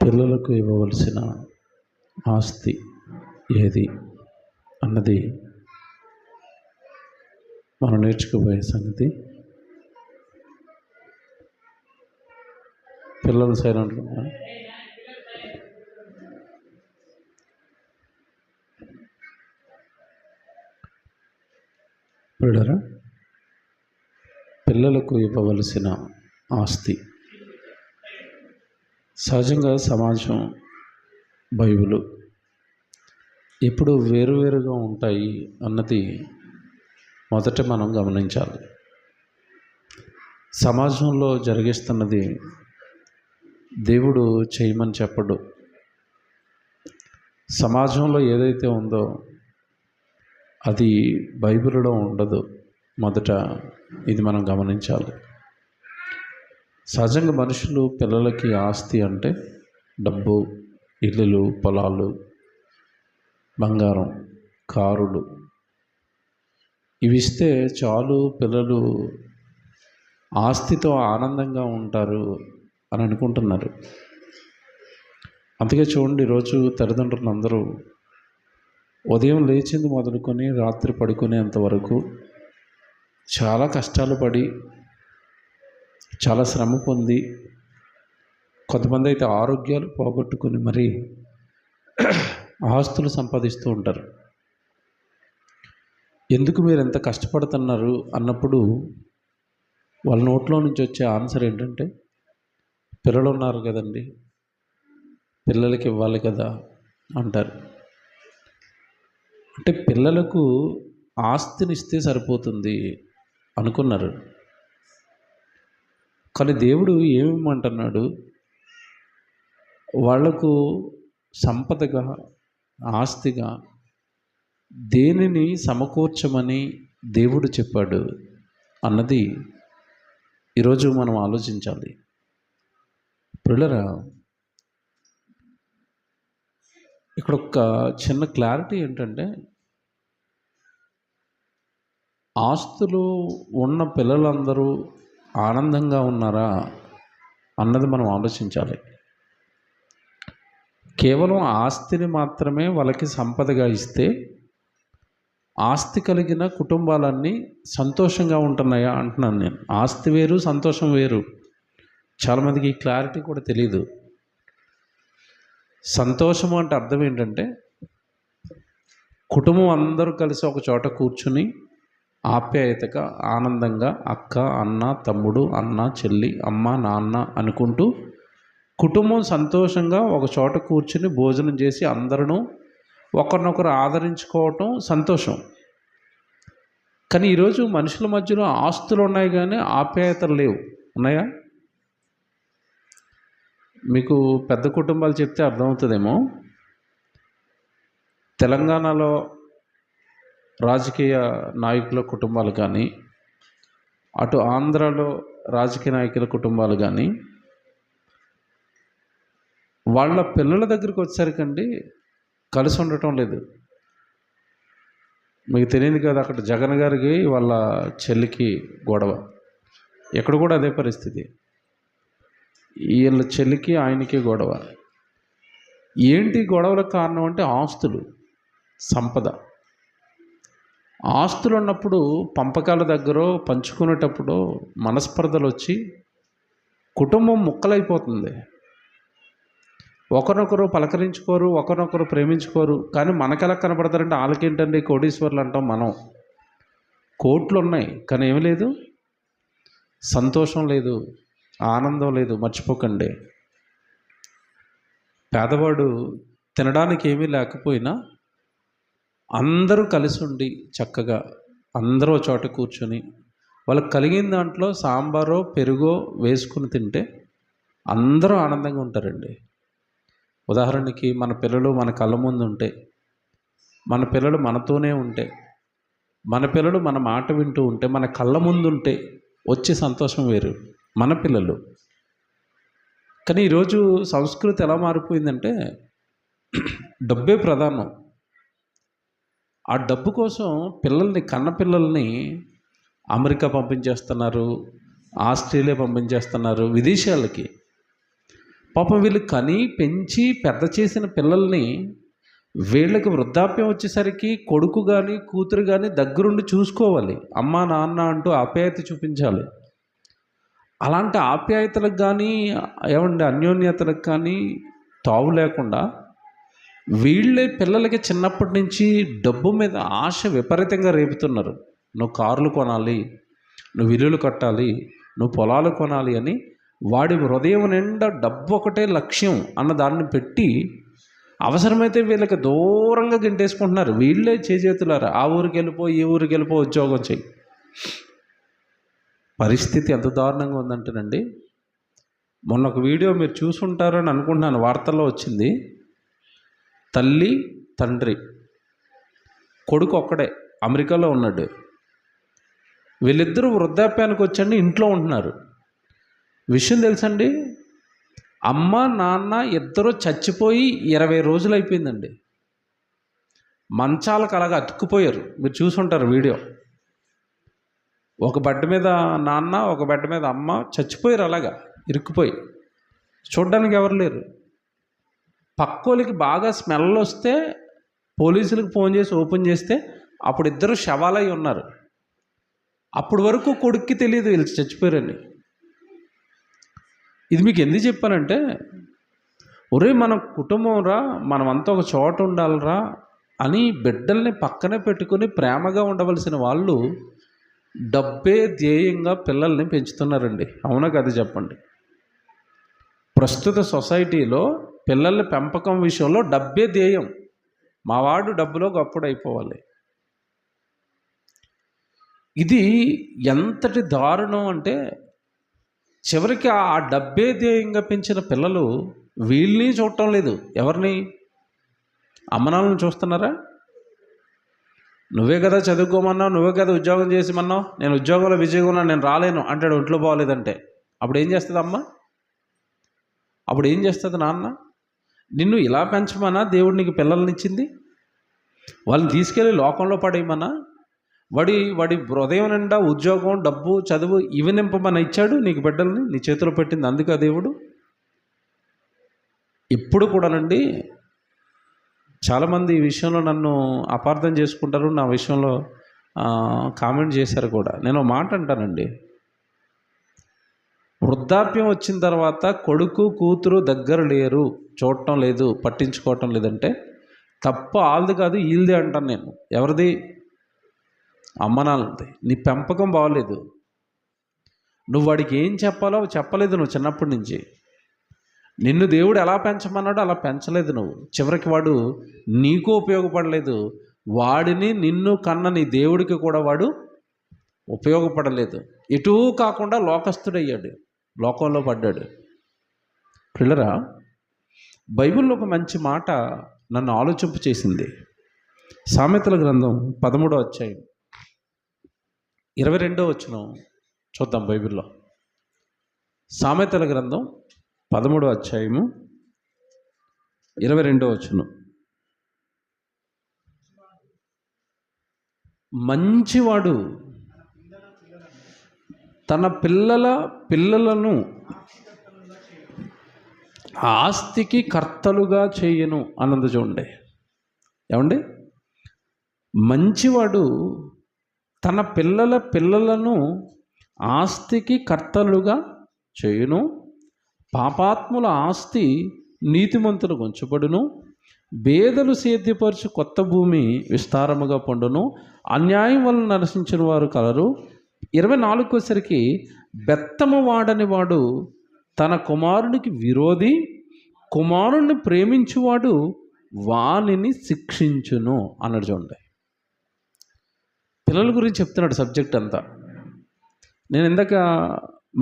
పిల్లలకు ఇవ్వవలసిన ఆస్తి ఏది అన్నది మనం నేర్చుకోబోయే సంగతి. పిల్లలు సైలెంట్గా ఉన్నారు. చూడరా, పిల్లలకు ఇవ్వవలసిన ఆస్తి. సహజంగా సమాజం, బైబిలు ఎప్పుడు వేరువేరుగా ఉంటాయి అన్నది మొదట మనం గమనించాలి. సమాజంలో జరిగిస్తున్నది దేవుడు చేయమని చెప్పడు. సమాజంలో ఏదైతే ఉందో అది బైబిల్లో ఉండదు. మొదట ఇది మనం గమనించాలి. సహజంగా మనుషులు పిల్లలకి ఆస్తి అంటే డబ్బు, ఇల్లులు, పొలాలు, బంగారం, కారులు ఇవి ఇస్తే చాలు, పిల్లలు ఆస్తితో ఆనందంగా ఉంటారు అని అనుకుంటున్నారు. అందుకే చూడండి, ఈరోజు తల్లిదండ్రులు అందరూ ఉదయం లేచింది మొదలుకొని రాత్రి పడుకునేంత వరకు చాలా కష్టాలు పడి, చాలా శ్రమ పొంది, కొంతమంది అయితే ఆరోగ్యాలు పోగొట్టుకుని మరీ ఆస్తులు సంపాదిస్తూ ఉంటారు. ఎందుకు మీరు ఎంత కష్టపడుతున్నారు అన్నప్పుడు వాళ్ళ నోట్లో నుంచి వచ్చే ఆన్సర్ ఏంటంటే, పిల్లలు ఉన్నారు కదండి, పిల్లలకి ఇవ్వాలి కదా అంటారు. అంటే పిల్లలకు ఆస్తినిస్తే సరిపోతుంది అనుకున్నారు. కానీ దేవుడు ఏమిమ్మంటున్నాడు? వాళ్లకు సంపదగా, ఆస్తిగా దేనిని సమకూర్చమని దేవుడు చెప్పాడు అన్నది ఈరోజు మనం ఆలోచించాలి. పిల్లరా, ఇక్కడ ఒక చిన్న క్లారిటీ ఏంటంటే, ఆస్తులు ఉన్న పిల్లలందరూ ఆనందంగా ఉన్నారా అన్నది మనం ఆలోచించాలి. కేవలం ఆస్తిని మాత్రమే వాళ్ళకి సంపదగా ఇస్తే ఆస్తి కలిగిన కుటుంబాలన్నీ సంతోషంగా ఉంటున్నాయా అంటున్నాను నేను. ఆస్తి వేరు, సంతోషం వేరు. చాలామందికి ఈ క్లారిటీ కూడా తెలియదు. సంతోషము అంటే అర్థం ఏంటంటే, కుటుంబం అందరూ కలిసి ఒక చోట కూర్చుని ఆప్యాయతగా, ఆనందంగా అక్క, అన్న, తమ్ముడు, అన్న, చెల్లి, అమ్మ, నాన్న అనుకుంటూ కుటుంబం సంతోషంగా ఒక చోట కూర్చుని భోజనం చేసి అందరూ ఒకరినొకరు ఆదరించుకోవటం సంతోషం. కానీ ఈరోజు మనుషుల మధ్యలో ఆస్తులు ఉన్నాయి కానీ ఆప్యాయతలు లేవు. ఉన్నాయా? మీకు పెద్ద కుటుంబాలు చెప్తే అర్థమవుతుందేమో. తెలంగాణలో రాజకీయ నాయకుల కుటుంబాలు కానీ, అటు ఆంధ్రాలో రాజకీయ నాయకుల కుటుంబాలు కానీ, వాళ్ళ పిల్లల దగ్గరికి వచ్చేసరికండి కలిసి ఉండటం లేదు. మీకు తెలియదు కదా, అక్కడ జగన్ గారికి వాళ్ళ చెల్లికి గొడవ, ఎక్కడ కూడా అదే పరిస్థితి. వీళ్ళ చెల్లికి ఆయనకి గొడవ. ఏంటి గొడవలకు కారణం అంటే ఆస్తులు, సంపద. ఆస్తులు ఉన్నప్పుడు పంపకాల దగ్గర పంచుకునేటప్పుడు మనస్పర్ధలు వచ్చి కుటుంబం ముక్కలైపోతుంది. ఒకరినొకరు పలకరించుకోరు, ఒకరినొకరు ప్రేమించుకోరు. కానీ మనకెలా కనపడతారంటే, వాళ్ళకేంటండి కోటీశ్వర్లు అంటాం మనం. కోట్లు ఉన్నాయి కానీ ఏమి లేదు, సంతోషం లేదు, ఆనందం లేదు. మర్చిపోకండి, పేదవాడు తినడానికి ఏమీ లేకపోయినా అందరూ కలిసి ఉండి చక్కగా అందరూ చోట కూర్చొని వాళ్ళకి కలిగిన దాంట్లో సాంబారో పెరుగో వేసుకుని తింటే అందరూ ఆనందంగా ఉంటారండి. ఉదాహరణకి మన పిల్లలు మన కళ్ళ ముందు ఉంటే, మన పిల్లలు మనతోనే ఉంటే, మన పిల్లలు మన మాట వింటూ ఉంటే, మన కళ్ళ ముందు ఉంటే వచ్చే సంతోషం వేరు మన పిల్లలు. కానీ ఈరోజు సంస్కృతి ఎలా మారిపోయిందంటే, డబ్బే ప్రధానం. ఆ డబ్బు కోసం పిల్లల్ని, కన్న పిల్లల్ని అమెరికా పంపించేస్తున్నారు, ఆస్ట్రేలియా పంపించేస్తున్నారు, విదేశాలకి. పాపం వీళ్ళు కని పెంచి పెద్ద చేసిన పిల్లల్ని వీళ్ళకి వృద్ధాప్యం వచ్చేసరికి కొడుకు కానీ కూతురు కానీ దగ్గరుండి చూసుకోవాలి, అమ్మ నాన్న అంటూ ఆప్యాయత చూపించాలి. అలాంటి ఆప్యాయతలకు కానీ ఏమంటే అన్యోన్యతలకు కానీ తావు లేకుండా వీళ్ళే పిల్లలకి చిన్నప్పటి నుంచి డబ్బు మీద ఆశ విపరీతంగా రేపుతున్నారు. నువ్వు కార్లు కొనాలి, నువ్వు ఇల్లులు కట్టాలి, నువ్వు పొలాలు కొనాలి అని వాడి హృదయం నిండా డబ్బు ఒకటే లక్ష్యం అన్న దాన్ని పెట్టి అవసరమైతే వీళ్ళకి దూరంగా గెంటేసుకుంటున్నారు. వీళ్ళే చేతులారా ఆ ఊరికి వెళ్ళిపో ఈ ఊరికి వెళ్ళిపో ఉద్యోగం చెయ్యి. పరిస్థితి ఎంత దారుణంగా ఉందంటేనండి, మొన్న ఒక వీడియో మీరు చూసుంటారని అనుకుంటున్నాను, వార్తల్లో వచ్చింది. తల్లి తండ్రి కొడుకు ఒక్కడే అమెరికాలో ఉన్నాడు. వీళ్ళిద్దరూ వృద్ధాప్యానికి వచ్చండి ఇంట్లో ఉంటున్నారు. విషయం తెలుసండి, అమ్మ నాన్న ఇద్దరు చచ్చిపోయి 20 రోజులు అయిపోయిందండి. మంచాలకు అలాగా అతుక్కుపోయారు. మీరు చూసుంటారు వీడియో. ఒక బెడ్ మీద నాన్న, ఒక బెడ్ మీద అమ్మ చచ్చిపోయారు, అలాగా ఇరుక్కుపోయి. చూడ్డానికి ఎవరు లేరు. పక్కోలికి బాగా స్మెల్ వస్తే పోలీసులకు ఫోన్ చేసి ఓపెన్ చేస్తే అప్పుడు ఇద్దరు శవాలై ఉన్నారు. అప్పటి వరకు కొడుక్కి తెలియదు వీళ్ళు చచ్చిపోయారని. ఇది మీకు ఎందుకు చెప్పానంటే, ఒరే మన కుటుంబం రా, మనమంతా ఒక చోట ఉండాలిరా అని బిడ్డల్ని పక్కనే పెట్టుకుని ప్రేమగా ఉండవలసిన వాళ్ళు డబ్బే ధ్యేయంగా పిల్లల్ని పెంచుతున్నారండి. అవునా కదా చెప్పండి. ప్రస్తుత సొసైటీలో పిల్లల పెంపకం విషయంలో డబ్బే ధ్యేయం. మావాడు డబ్బులో గొప్పడు అయిపోవాలి. ఇది ఎంతటి దారుణం అంటే, చివరికి ఆ డబ్బే ధ్యేయంగా పెంచిన పిల్లలు వీళ్ళని చూడటం లేదు. ఎవరిని? అమ్మనాలను చూస్తున్నారా? నువ్వే కదా చదువుకోమన్నావు, నువ్వే కదా ఉద్యోగం చేసిమన్నావు, నేను ఉద్యోగంలో బిజీగా ఉన్నా, నేను రాలేను అంటాడు ఒంట్లో బాగోలేదంటే. అప్పుడు ఏం చేస్తుంది అమ్మ? అప్పుడు ఏం చేస్తుంది నాన్న? నిన్ను ఇలా పెంచమన్నా దేవుడు నీకు పిల్లల్ని ఇచ్చింది? వాళ్ళని తీసుకెళ్ళి లోకంలో పడేయమన్నా? వాడి హృదయం నిండా ఉద్యోగం, డబ్బు, చదువు ఇవి నింపమని ఇచ్చాడు నీకు బిడ్డల్ని, నీ చేతిలో పెట్టింది అందుకే దేవుడు. ఇప్పుడు కూడానండి చాలామంది ఈ విషయంలో నన్ను అపార్థం చేసుకుంటారు, నా విషయంలో కామెంట్ చేశారు కూడా. నేను మాట అంటానండి, వృద్ధాప్యం వచ్చిన తర్వాత కొడుకు కూతురు దగ్గర లేరు, చూడటం లేదు, పట్టించుకోవటం లేదంటే తప్పు ఆల్ది కాదు ఈల్ది అంటాను నేను. ఎవరిది? అమ్మనాన్నది. నీ పెంపకం బాగోలేదు. నువ్వు వాడికి ఏం చెప్పాలో చెప్పలేదు నువ్వు చిన్నప్పటి నుంచి. నిన్ను దేవుడు ఎలా పెంచమన్నాడో అలా పెంచలేదు నువ్వు. చివరికి వాడు నీకు ఉపయోగపడలేదు, వాడిని నిన్ను కన్న నీ దేవుడికి కూడా వాడు ఉపయోగపడలేదు. ఎటూ కాకుండా లోకస్తుడయ్యాడు, లోకంలో పడ్డాడు. పిల్లరా, బైబిల్లో ఒక మంచి మాట నన్ను ఆలోచింపు చేసింది. సామెతల గ్రంథం 13వ అధ్యాయం 22వ వచనం చూద్దాం. బైబిల్లో సామెతల గ్రంథం 13వ అధ్యాయము 22వ వచనం. మంచివాడు తన పిల్లలను ఆస్తికి కర్తలుగా చేయను అన్నది చూడండి. ఏమండి? మంచివాడు తన పిల్లలను ఆస్తికి కర్తలుగా చేయును, పాపాత్ముల ఆస్తి నీతిమంతులకు ఉంచబడును, బేదలు సేద్యపరచు కొత్త భూమి విస్తారముగా పండును, అన్యాయం వలన నరసించిన వారు కలరు. 24 వచ్చరికి బెత్తము వాడని వాడు తన కుమారునికి విరోధి, కుమారుణ్ణి ప్రేమించువాడు వానిని శిక్షించును అన్నాడు చూడండి. పిల్లల గురించి చెప్తున్నాడు సబ్జెక్ట్ అంతా. నేను ఇందాక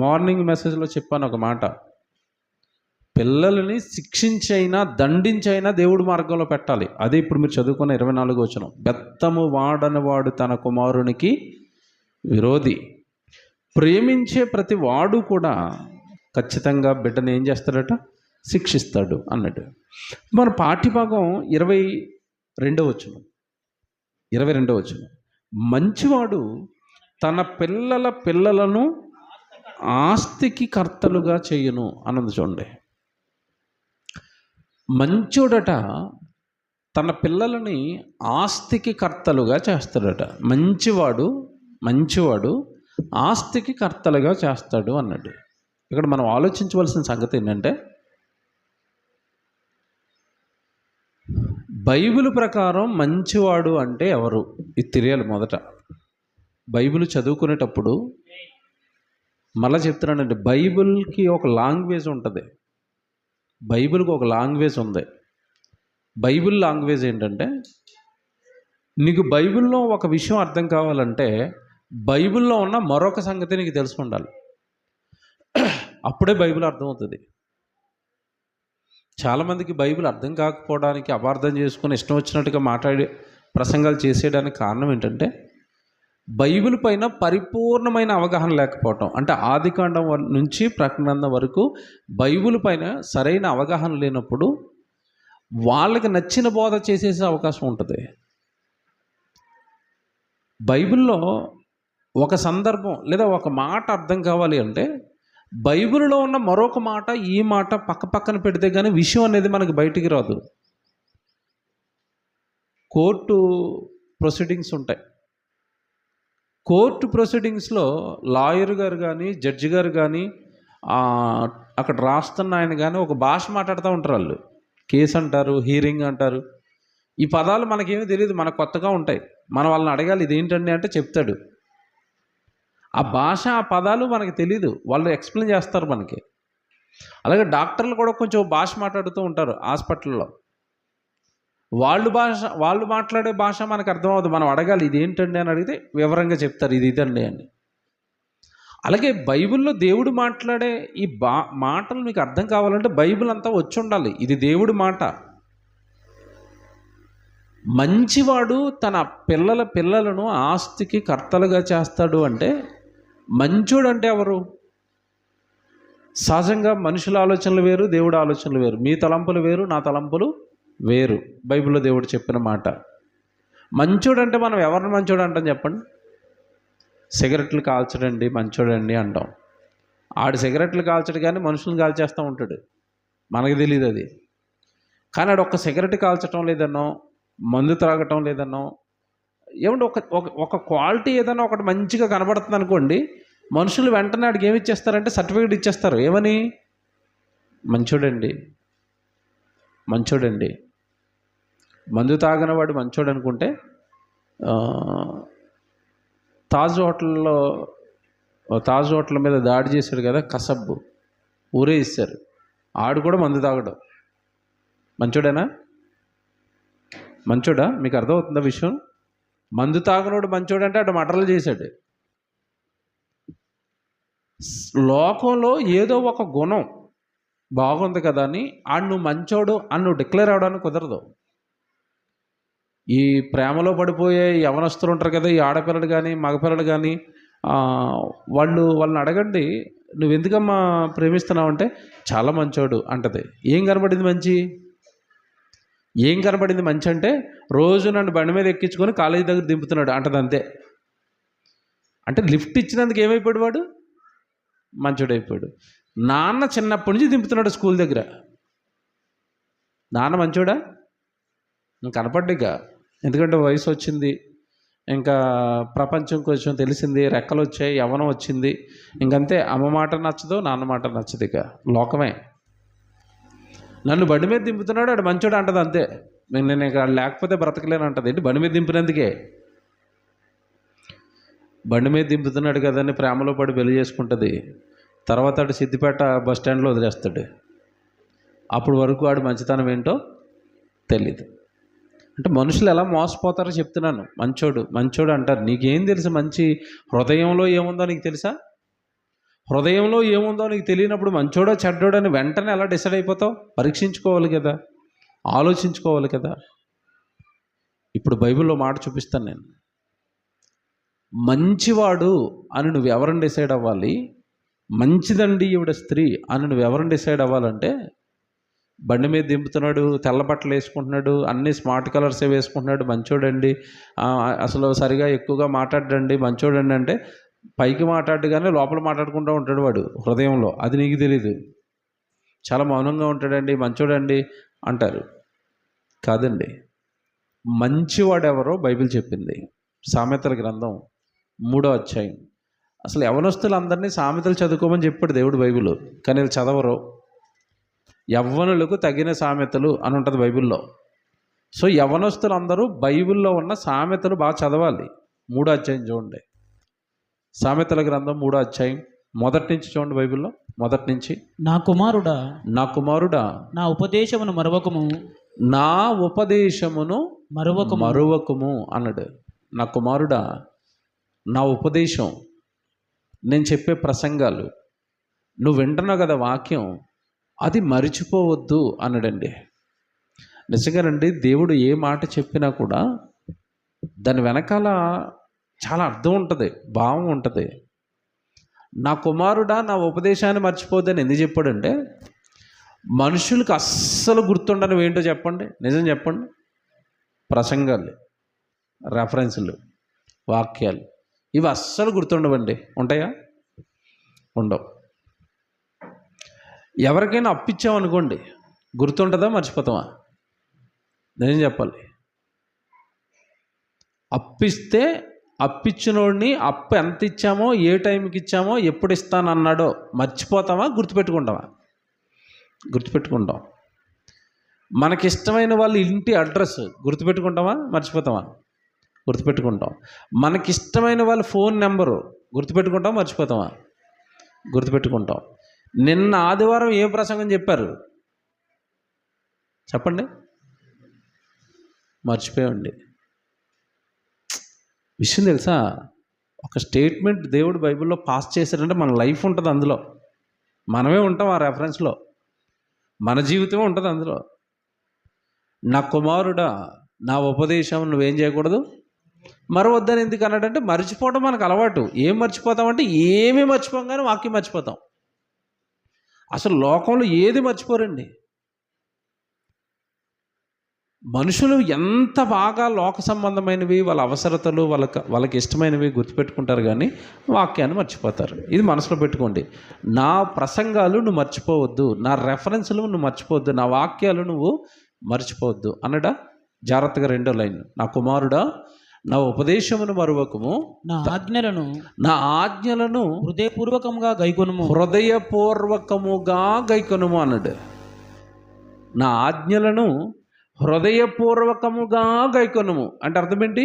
మార్నింగ్ మెసేజ్లో చెప్పాను ఒక మాట, పిల్లలని శిక్షించైనా దండించైనా దేవుడి మార్గంలో పెట్టాలి. అదే ఇప్పుడు మీరు చదువుకున్న 24వ వచనం. బెత్తము వాడని వాడు తన కుమారునికి విరోధి, ప్రేమించే ప్రతి వాడు కూడా ఖచ్చితంగా బిడ్డను ఏం చేస్తాడట? శిక్షిస్తాడు అన్నాడు. మన పాఠ్యభాగం 22వ వచనం. 22వ వచనం, మంచివాడు తన పిల్లలను ఆస్తికి కర్తలుగా చేయును అన్నది చూడండి. మంచోడట తన పిల్లలని ఆస్తికి కర్తలుగా చేస్తాడట. మంచివాడు ఆస్తికి కర్తలుగా చేస్తాడు అన్నాడు. ఇక్కడ మనం ఆలోచించవలసిన సంగతి ఏంటంటే, బైబిల్ ప్రకారం మంచివాడు అంటే ఎవరు ఇది తెలియాలి. మొదట బైబిల్ చదువుకునేటప్పుడు మళ్ళీ చెప్తున్నానండి, బైబిల్కి ఒక లాంగ్వేజ్ ఉంటుంది. బైబిల్కి ఒక లాంగ్వేజ్ ఉంది. బైబిల్ లాంగ్వేజ్ ఏంటంటే, నీకు బైబిల్లో ఒక విషయం అర్థం కావాలంటే బైబిల్లో ఉన్న మరొక సంగతి నీకు తెలిసి ఉండాలి. అప్పుడే బైబిల్ అర్థమవుతుంది. చాలామందికి బైబిల్ అర్థం కాకపోవడానికి, అపార్థం చేసుకుని ఇష్టం వచ్చినట్టుగా మాట్లాడి ప్రసంగాలు చేసేయడానికి కారణం ఏంటంటే, బైబిల్ పైన పరిపూర్ణమైన అవగాహన లేకపోవటం. అంటే ఆదికాండం నుంచి ప్రకటన వరకు బైబిల్ పైన సరైన అవగాహన లేనప్పుడు వాళ్ళకి నచ్చిన బోధ చేసేసే అవకాశం ఉంటుంది. బైబిల్లో ఒక సందర్భం లేదా ఒక మాట అర్థం కావాలి అంటే బైబిల్లో ఉన్న మరొక మాట, ఈ మాట పక్కన పెడితే కానీ విషయం అనేది మనకి బయటికి రాదు. కోర్టు ప్రొసీడింగ్స్ ఉంటాయి. కోర్టు ప్రొసీడింగ్స్లో లాయర్ గారు కానీ, జడ్జి గారు కానీ, అక్కడ రాస్తున్న ఆయన కానీ ఒక భాష మాట్లాడుతూ ఉంటారు. వాళ్ళు కేసు అంటారు, హీరింగ్ అంటారు. ఈ పదాలు మనకేమీ తెలియదు, మనకు కొత్తగా ఉంటాయి. మనం వాళ్ళని అడగాలి ఇదేంటండి అంటే చెప్తాడు. ఆ భాష, ఆ పదాలు మనకి తెలీదు, వాళ్ళు ఎక్స్ప్లెయిన్ చేస్తారు మనకి. అలాగే డాక్టర్లు కూడా కొంచెం భాష మాట్లాడుతూ ఉంటారు హాస్పిటల్లో. వాళ్ళు మాట్లాడే భాష మనకు అర్థమవుతుంది. మనం అడగాలి ఇదేంటండి అని అడిగితే వివరంగా చెప్తారు ఇది ఇదండి అని. అలాగే బైబిల్లో దేవుడు మాట్లాడే ఈ మాటలు మీకు అర్థం కావాలంటే బైబిల్ అంతా వచ్చి ఉండాలి. ఇది దేవుడి మాట. మంచివాడు తన పిల్లలను ఆస్తికి కర్తలుగా చేస్తాడు అంటే, మంచోడు అంటే ఎవరు? సహజంగా మనుషుల ఆలోచనలు వేరు, దేవుడి ఆలోచనలు వేరు. మీ తలంపులు వేరు, నా తలంపులు వేరు. బైబిల్లో దేవుడు చెప్పిన మాట. మంచోడు అంటే మనం ఎవరిని మంచోడు అంటాం చెప్పండి? సిగరెట్లు కాల్చడండి మంచోడండి అంటాం. ఆడు సిగరెట్లు కాల్చడు కానీ మనుషులను కాల్చేస్తూ ఉంటాడు, మనకు తెలియదు అది. కానీ ఆడు ఒక్క సిగరెట్ కాల్చడం లేదన్నో, మందు త్రాగటం లేదన్నో, ఏమంటే ఒక క్వాలిటీ ఏదన్నా ఒకటి మంచిగా కనబడుతుంది అనుకోండి, మనుషులు వెంటనే ఆడికి ఏమి ఇచ్చేస్తారంటే సర్టిఫికేట్ ఇచ్చేస్తారు. ఏమని? మంచోడండి. మందు తాగిన వాడు మంచోడు అనుకుంటే, తాజ్ హోటల్ మీద దాడి చేశాడు కదా కసబ్బు, ఊరే ఇస్తారు. ఆడు కూడా మందు తాగడం. మంచోడా? మీకు అర్థమవుతుందా విషయం? మందు తాగనోడు మంచోడు అంటే అటు మటర్లు చేశాడు. లోకంలో ఏదో ఒక గుణం బాగుంది కదా అని ఆడు నువ్వు మంచోడు అని నువ్వు డిక్లేర్ అవ్వడానికి కుదరదు. ఈ ప్రేమలో పడిపోయే యవనస్తులు ఉంటారు కదా, ఈ ఆడపిల్లలు కానీ మగపిల్లలు కానీ, వాళ్ళని అడగండి, నువ్వు ఎందుకమ్మా ప్రేమిస్తున్నావు అంటే చాలా మంచోడు అంటది. ఏం కనబడింది మంచి అంటే రోజు నన్ను బండి మీద ఎక్కించుకొని కాలేజీ దగ్గర దింపుతున్నాడు అంటది, అంతే. అంటే లిఫ్ట్ ఇచ్చినందుకు ఏమైపోయాడు వాడు? మంచోడైపోయాడు. నాన్న చిన్నప్పటి నుంచి దింపుతున్నాడు స్కూల్ దగ్గర. నాన్న మంచోడా? కనపడ్డిక. ఎందుకంటే వయసు వచ్చింది, ఇంకా ప్రపంచం కొంచెం తెలిసింది, రెక్కలు వచ్చాయి, యవ్వనం వచ్చింది, ఇంకంతే. అమ్మ మాట నచ్చదు, నాన్న మాట నచ్చదు, ఇక లోకమే. నన్ను బండి మీద దింపుతున్నాడు, ఆడు మంచోడు అంటది, అంతే. నేను ఇక లేకపోతే బ్రతకలేను అంటది. ఏంటి? బండి మీద దింపినందుకే. బండి మీద దింపుతున్నాడు కదని ప్రేమలో పడి పెళ్లి చేసుకుంటుంది. తర్వాత ఆడు సిద్దిపేట బస్ స్టాండ్లో వదిలేస్తాడు. అప్పుడు వరకు ఆడు మంచితనం ఏంటో తెలీదు. అంటే మనుషులు ఎలా మోసపోతారో చెప్తున్నాను. మంచోడు అంటారు. నీకేం తెలుసు? మంచి హృదయంలో ఏముందో నీకు తెలుసా? హృదయంలో ఏముందో నీకు తెలియనప్పుడు మంచోడో చెడ్డోడో అని వెంటనే ఎలా డిసైడ్ అయిపోతావు? పరీక్షించుకోవాలి కదా, ఆలోచించుకోవాలి కదా. ఇప్పుడు బైబిల్లో మాట చూపిస్తాను నేను. మంచివాడు అని నువ్వు ఎవరిని డిసైడ్ అవ్వాలి? మంచిదండి ఈవిడ స్త్రీ అని నువ్వు ఎవరిని డిసైడ్ అవ్వాలంటే, బండి మీద దింపుతున్నాడు, తెల్ల బట్టలు వేసుకుంటున్నాడు, అన్ని స్మార్ట్ కలర్సే వేసుకుంటున్నాడు, మంచోడండి, అసలు సరిగా ఎక్కువగా మాట్లాడండి, మంచోడండి అంటే పైకి మాట్లాడు కానీ లోపల మాట్లాడుకుంటూ ఉంటాడు వాడు హృదయంలో. అది నీకు తెలీదు. చాలా మౌనంగా ఉంటాడండి, మంచోడండి, అంటారు. కాదండి, మంచివాడెవరో బైబిల్ చెప్పింది. సామెతల గ్రంథం 3వ అధ్యాయం. అసలు యవ్వనస్తులందరినీ సామెతలు చదువుకోమని చెప్పాడు దేవుడు బైబిల్, కానీ వీళ్ళు చదవరు. యవ్వనులకు తగిన సామెతలు అని ఉంటుంది బైబిల్లో. సో యవ్వనస్తులందరూ బైబిల్లో ఉన్న సామెతలు బాగా చదవాలి. 3వ అధ్యాయం చూడండి, సామెతల గ్రంథం 3వ అధ్యాయం మొదటి నుంచి చూడండి బైబిల్లో. మొదటి నుంచి, నా కుమారుడా నా కుమారుడా నా ఉపదేశమును మరవకము, నా ఉపదేశమును మరవకము మరువకము అన్నాడు. నా కుమారుడా, నా ఉపదేశం, నేను చెప్పే ప్రసంగాలు, నువ్వు వింటున్నావు కదా వాక్యం, అది మరిచిపోవద్దు అన్నాడండి. నిజంగానండి, దేవుడు ఏ మాట చెప్పినా కూడా దాని వెనకాల చాలా అర్థం ఉంటుంది, భావం ఉంటుంది. నా కుమారుడా నా ఉపదేశాన్ని మర్చిపోద్దని ఎందుకు చెప్పాడంటే, మనుషులకు అస్సలు గుర్తుండనివి ఏంటో చెప్పండి, నిజం చెప్పండి. ప్రసంగాలు, రెఫరెన్సులు, వాక్యాలు, ఇవి అస్సలు గుర్తుండవండి. ఉంటాయా? ఉండవు. ఎవరికైనా అప్పిచ్చామనుకోండి, గుర్తుంటుందా, మర్చిపోతామా? నిజం చెప్పాలి. అప్పిస్తే అప్పిచ్చినోడిని అప్పు ఎంత ఇచ్చామో, ఏ టైంకి ఇచ్చామో, ఎప్పుడు ఇస్తానన్నాడో మర్చిపోతామా, గుర్తుపెట్టుకుంటామా? గుర్తుపెట్టుకుంటాం. మనకిష్టమైన వాళ్ళ ఇంటి అడ్రస్ గుర్తుపెట్టుకుంటామా, మర్చిపోతామా? గుర్తుపెట్టుకుంటాం. మనకిష్టమైన వాళ్ళ ఫోన్ నెంబరు గుర్తుపెట్టుకుంటాం, మర్చిపోతామా? గుర్తుపెట్టుకుంటాం. నిన్న ఆదివారం ఏ ప్రసంగం చెప్పారు చెప్పండి, మర్చిపోయండి. విషయం తెలుసా, ఒక స్టేట్మెంట్ దేవుడు బైబిల్లో పాస్ చేశాడంటే మన లైఫ్ ఉంటుంది అందులో, మనమే ఉంటాం ఆ రెఫరెన్స్లో, మన జీవితమే ఉంటుంది అందులో. నా కుమారుడా నా ఉపదేశం నువ్వేం చేయకూడదు మరవద్దని ఎందుకు అన్నాడంటే, మర్చిపోవడం మనకు అలవాటు. ఏం మర్చిపోతామంటే ఏమీ మర్చిపోం, కానీ వాక్యం మర్చిపోతాం. అసలు లోకంలో ఏది మర్చిపోరండి మనుషులు. ఎంత బాగా లోక సంబంధమైనవి, వాళ్ళ అవసరతలు, వాళ్ళకి ఇష్టమైనవి గుర్తుపెట్టుకుంటారు, కానీ వాక్యాన్ని మర్చిపోతారు. ఇది మనసులో పెట్టుకోండి. నా ప్రసంగాలు నువ్వు మర్చిపోవద్దు, నా రెఫరెన్స్లు నువ్వు మర్చిపోవద్దు, నా వాక్యాలు నువ్వు మర్చిపోవద్దు అన్నడా. జాగ్రత్తగా 2వ లైన్, నా కుమారుడా నా ఉపదేశమును మరువకము, నా ఆజ్ఞలను హృదయపూర్వకముగా గైకొనుము అన్నాడు. నా ఆజ్ఞలను హృదయపూర్వకముగా గైకొనుము అంటే అర్థం ఏంటి?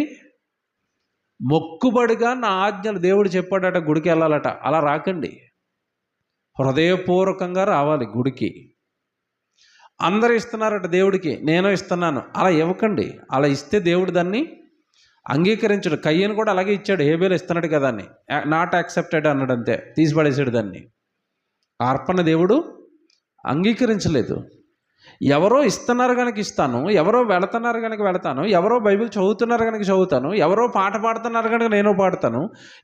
మొక్కుబడిగా నా ఆజ్ఞలు, దేవుడు చెప్పాడట గుడికి వెళ్ళాలట, అలా రాకండి. హృదయపూర్వకంగా రావాలి గుడికి. అందరూ ఇస్తున్నారట దేవుడికి, నేను ఇస్తున్నాను, అలా ఇవ్వకండి. అలా ఇస్తే దేవుడు దాన్ని అంగీకరించడు. కయ్యను కూడా అలాగే ఇచ్చాడు, హేబేలు ఇస్తున్నాడు కదా అని, నాట్ యాక్సెప్టెడ్ అన్నాడు, అంతే, తీసిపడేసాడు దాన్ని. అర్పణ దేవుడు అంగీకరించలేదు. ఎవరో ఇస్తున్నారు కనుక ఇస్తాను, ఎవరో వెళుతున్నారు కనుక వెళతాను, ఎవరో బైబిల్ చదువుతున్నారు కనుక చదువుతాను, ఎవరో పాట పాడుతున్నారు కనుక నేను పాడతాను,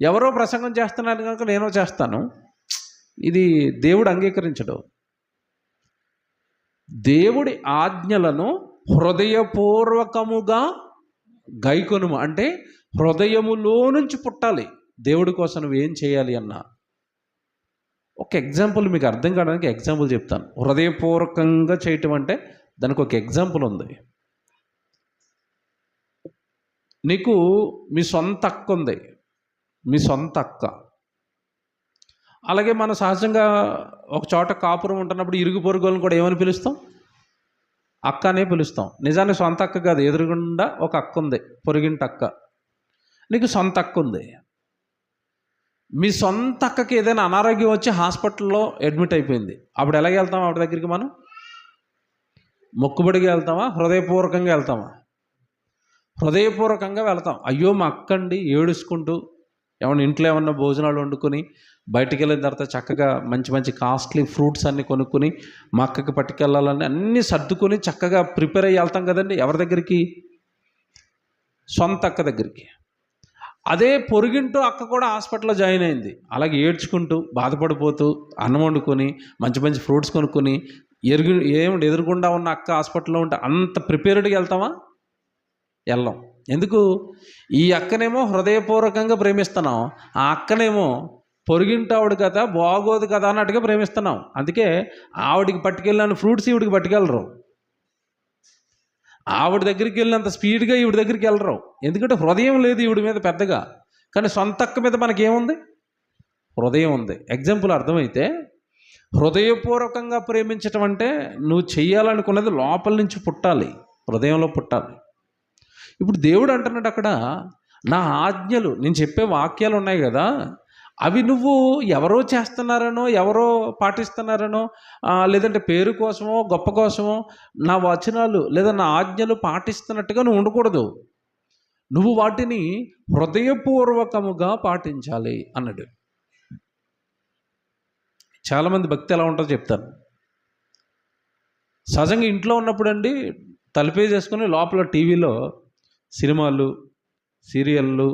ఎవరో ప్రసంగం చేస్తున్నారు కనుక నేను చేస్తాను. ఇది దేవుడు అంగీకరించడు. దేవుడి ఆజ్ఞలను హృదయపూర్వకముగా గైకొనుము అంటే హృదయములో నుంచి పుట్టాలి. దేవుడి కోసం నువ్వు ఏం చేయాలి అన్న ఒక ఎగ్జాంపుల్ మీకు అర్థం కావడానికి ఎగ్జాంపుల్ చెప్తాను. హృదయపూర్వకంగా చేయటం అంటే దానికి ఒక ఎగ్జాంపుల్ ఉంది. నీకు మీ సొంత అక్క ఉంది, మీ సొంత అక్క. అలాగే మనం సహజంగా ఒక చోట కాపురం ఉంటున్నప్పుడు ఇరుగు పొరుగులను కూడా ఏమని పిలుస్తాం? అక్క అనే పిలుస్తాం. నిజానికి సొంత అక్క కాదు, ఎదురుగుండా ఒక అక్క ఉంది, పొరుగింటి అక్క. నీకు సొంత అక్క ఉంది. మీ సొంత అక్కకి ఏదైనా అనారోగ్యం వచ్చి హాస్పిటల్లో అడ్మిట్ అయిపోయింది, అప్పుడు ఎలాగ వెళ్తాం ఆవిడ దగ్గరికి? మనం మొక్కుబడిగా వెళ్తామా, హృదయపూర్వకంగా వెళ్తామా? హృదయపూర్వకంగా వెళ్తాం. అయ్యో మా అక్కండి ఏడుచుకుంటూ, ఏమన్నా ఇంట్లో ఏమన్నా భోజనాలు వండుకొని బయటికి వెళ్ళిన తర్వాత చక్కగా మంచి మంచి కాస్ట్లీ ఫ్రూట్స్ అన్నీ కొనుక్కొని మా అక్కకి పట్టుకెళ్ళాలని అన్నీ సర్దుకొని చక్కగా ప్రిపేర్ అయ్యి వెళ్తాం కదండి. ఎవరి దగ్గరికి? సొంత అక్క దగ్గరికి. అదే పొరుగింటూ అక్క కూడా హాస్పిటల్లో జాయిన్ అయింది, అలాగే ఏడ్చుకుంటూ బాధపడిపోతూ అన్నం వండుకొని మంచి మంచి ఫ్రూట్స్ కొనుక్కొని ఎదురుగుండా ఉన్న అక్క హాస్పిటల్లో ఉంటే అంత ప్రిపేర్డ్గా వెళ్తామా? వెళ్ళాం. ఎందుకు? ఈ అక్కనేమో హృదయపూర్వకంగా ప్రేమిస్తున్నాం, ఆ అక్కనేమో పొరుగింటి ఆవిడ కదా, బాగోదు కదా అన్నట్టుగా ప్రేమిస్తున్నాం. అందుకే ఆవిడికి పట్టుకెళ్ళిన ఫ్రూట్స్ ఈవిడికి పట్టుకెళ్ళరు. ఆవిడ దగ్గరికి వెళ్ళినంత స్పీడ్గా ఈవిడ దగ్గరికి వెళ్ళరు, ఎందుకంటే హృదయం లేదు ఈవిడ మీద పెద్దగా. కానీ సొంత అక్క మీద మనకేముంది? హృదయం ఉంది. ఎగ్జాంపుల్ అర్థమైతే, హృదయపూర్వకంగా ప్రేమించటం అంటే నువ్వు చెయ్యాలనుకున్నది లోపల నుంచి పుట్టాలి, హృదయంలో పుట్టాలి. ఇప్పుడు దేవుడు అంటున్నాడు అక్కడ, నా ఆజ్ఞలు, నేను చెప్పే వాక్యాలు ఉన్నాయి కదా, అవి నువ్వు ఎవరో చేస్తున్నారనో, ఎవరో పాటిస్తున్నారనో, లేదంటే పేరు కోసమో గొప్ప కోసమో నా వచనాలు లేదా నా ఆజ్ఞలు పాటిస్తున్నట్టుగా నువ్వు ఉండకూడదు. నువ్వు వాటిని హృదయపూర్వకముగా పాటించాలి అన్నాడు. చాలామంది భక్తి ఎలా ఉంటుందో చెప్తాను. సహజంగా ఇంట్లో ఉన్నప్పుడు అండి తలుపేసేసుకొని లోపల టీవీలో సినిమాలు, సీరియళ్ళు,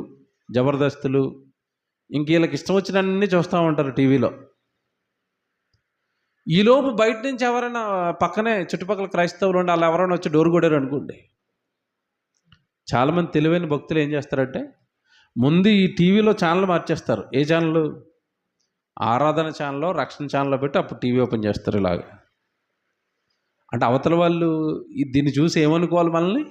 జబర్దస్తులు, ఇంక వీళ్ళకి ఇష్టం వచ్చినన్నీ చూస్తూ ఉంటారు టీవీలో. ఈలోపు బయట నుంచి ఎవరైనా పక్కనే చుట్టుపక్కల క్రైస్తవులు ఉండి వాళ్ళు ఎవరైనా వచ్చి డోర్ కొడారు అనుకోండి, చాలామంది తెలివైన భక్తులు ఏం చేస్తారంటే ముందు ఈ టీవీలో ఛానల్ మార్చేస్తారు. ఏ ఛానల్? ఆరాధన ఛానల్లో, రక్షణ ఛానల్లో పెట్టి అప్పుడు టీవీ ఓపెన్ చేస్తారు. ఇలాగా అంటే అవతల వాళ్ళు దీన్ని చూసి ఏమనుకోవాలి మనల్ని?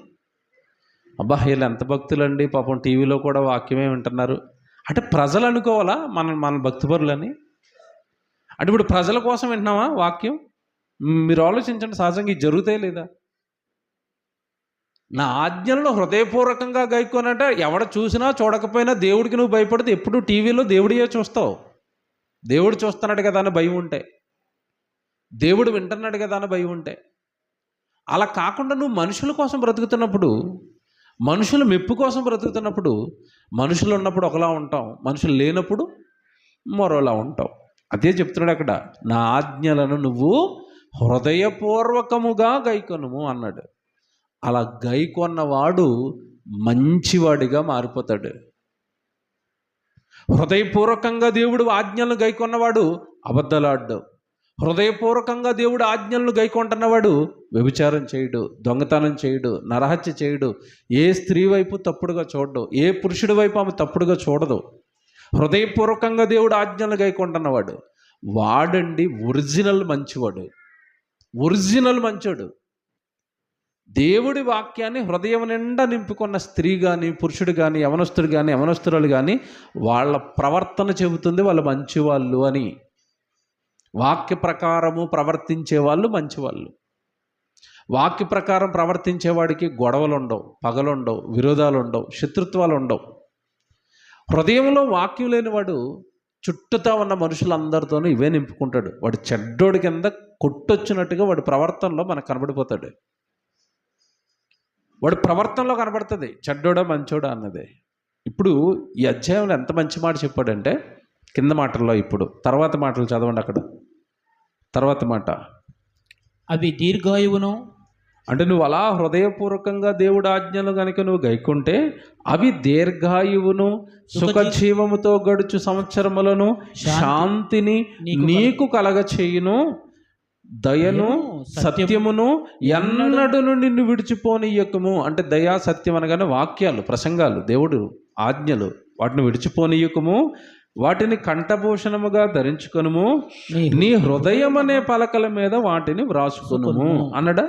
అబ్బా వీళ్ళు ఎంత భక్తులండి, పాపం టీవీలో కూడా వాక్యమే వింటున్నారు అంటే ప్రజలు అనుకోవాలా మన భక్తిపరులని? అంటే ఇప్పుడు ప్రజల కోసం వింటున్నావా వాక్యం? మీరు ఆలోచించండి, సహజంగా ఇది జరుగుతాయి లేదా? నా ఆజ్ఞలను హృదయపూర్వకంగా గైకోనంటే ఎవడ చూసినా చూడకపోయినా దేవుడికి నువ్వు భయపడితే ఎప్పుడు టీవీలో దేవుడియే చూస్తావు. దేవుడు చూస్తున్నాడు కదా అని భయం ఉంటే, దేవుడు వింటున్నాడు కదా అని భయం ఉంటే. అలా కాకుండా నువ్వు మనుషుల కోసం బ్రతుకుతున్నప్పుడు, మనుషుల మెప్పు కోసం బ్రతుకుతున్నప్పుడు, మనుషులు ఉన్నప్పుడు ఒకలా ఉంటాం, మనుషులు లేనప్పుడు మరోలా ఉంటాం. అదే చెప్తున్నాడు అక్కడ, నా ఆజ్ఞలను నువ్వు హృదయపూర్వకముగా గైకొనుము అన్నాడు. అలా గైకొన్నవాడు మంచివాడిగా మారిపోతాడు. హృదయపూర్వకంగా దేవుడు ఆజ్ఞలను గైకొన్నవాడు అబద్ధాలాడ్డు. హృదయపూర్వకంగా దేవుడు ఆజ్ఞలను గైకొంటున్నవాడు వ్యభిచారం చేయడు, దొంగతనం చేయడు, నరహత్య చేయడు, ఏ స్త్రీ వైపు తప్పుడుగా చూడడు, ఏ పురుషుడి వైపు ఆమె తప్పుడుగా చూడదు. హృదయపూర్వకంగా దేవుడు ఆజ్ఞలను గైకొంటున్నవాడు వాడండి ఒరిజినల్ మంచివాడు, ఒరిజినల్ మంచోడు. దేవుడి వాక్యాన్ని హృదయం నిండా నింపుకున్న స్త్రీ కానీ, పురుషుడు కానీ, యవనస్తుడు కానీ, యవనస్తురాలు కానీ వాళ్ళ ప్రవర్తన చెబుతుంది వాళ్ళు మంచివాళ్ళు అని. వాక్య ప్రకారము ప్రవర్తించే వాళ్ళు మంచివాళ్ళు. వాక్య ప్రకారం ప్రవర్తించేవాడికి గొడవలు ఉండవు, పగలుండవు, విరోధాలు ఉండవు, శత్రుత్వాలు ఉండవు. హృదయంలో వాక్యం లేనివాడు చుట్టూతా ఉన్న మనుషులందరితోనూ ఇవే నింపుకుంటాడు. వాడు చెడ్డోడి కింద కొట్టొచ్చినట్టుగా వాడి ప్రవర్తనలో మనకు కనబడిపోతాడు. వాడి ప్రవర్తనలో కనబడుతుంది చెడ్డోడా మంచోడా అన్నదే. ఇప్పుడు ఈ అధ్యాయంలో ఎంత మంచి మాట చెప్పాడంటే, కింద మాటల్లో ఇప్పుడు తర్వాత మాటలు చదవండి. అక్కడ తర్వాత మాట, అవి దీర్ఘాయువును, అంటే నువ్వు అలా హృదయపూర్వకంగా దేవుడి ఆజ్ఞలు కనుక నువ్వు గైకుంటే అవి దీర్ఘాయువును, సుఖజీవముతో గడుచు సంవత్సరములను, శాంతిని నీకు కలగచేయును, దయను సత్యమును ఎన్నడూ నిన్ను విడిచిపోనీయకము. అంటే దయా సత్యం అనగానే వాక్యాలు, ప్రసంగాలు, దేవుడు ఆజ్ఞలు, వాటిని విడిచిపోనీయకము, వాటిని కంఠభూషణముగా ధరించుకొనుము, నీ హృదయం అనే పలకల మీద వాటిని వ్రాసుకొనుము అన్నడా.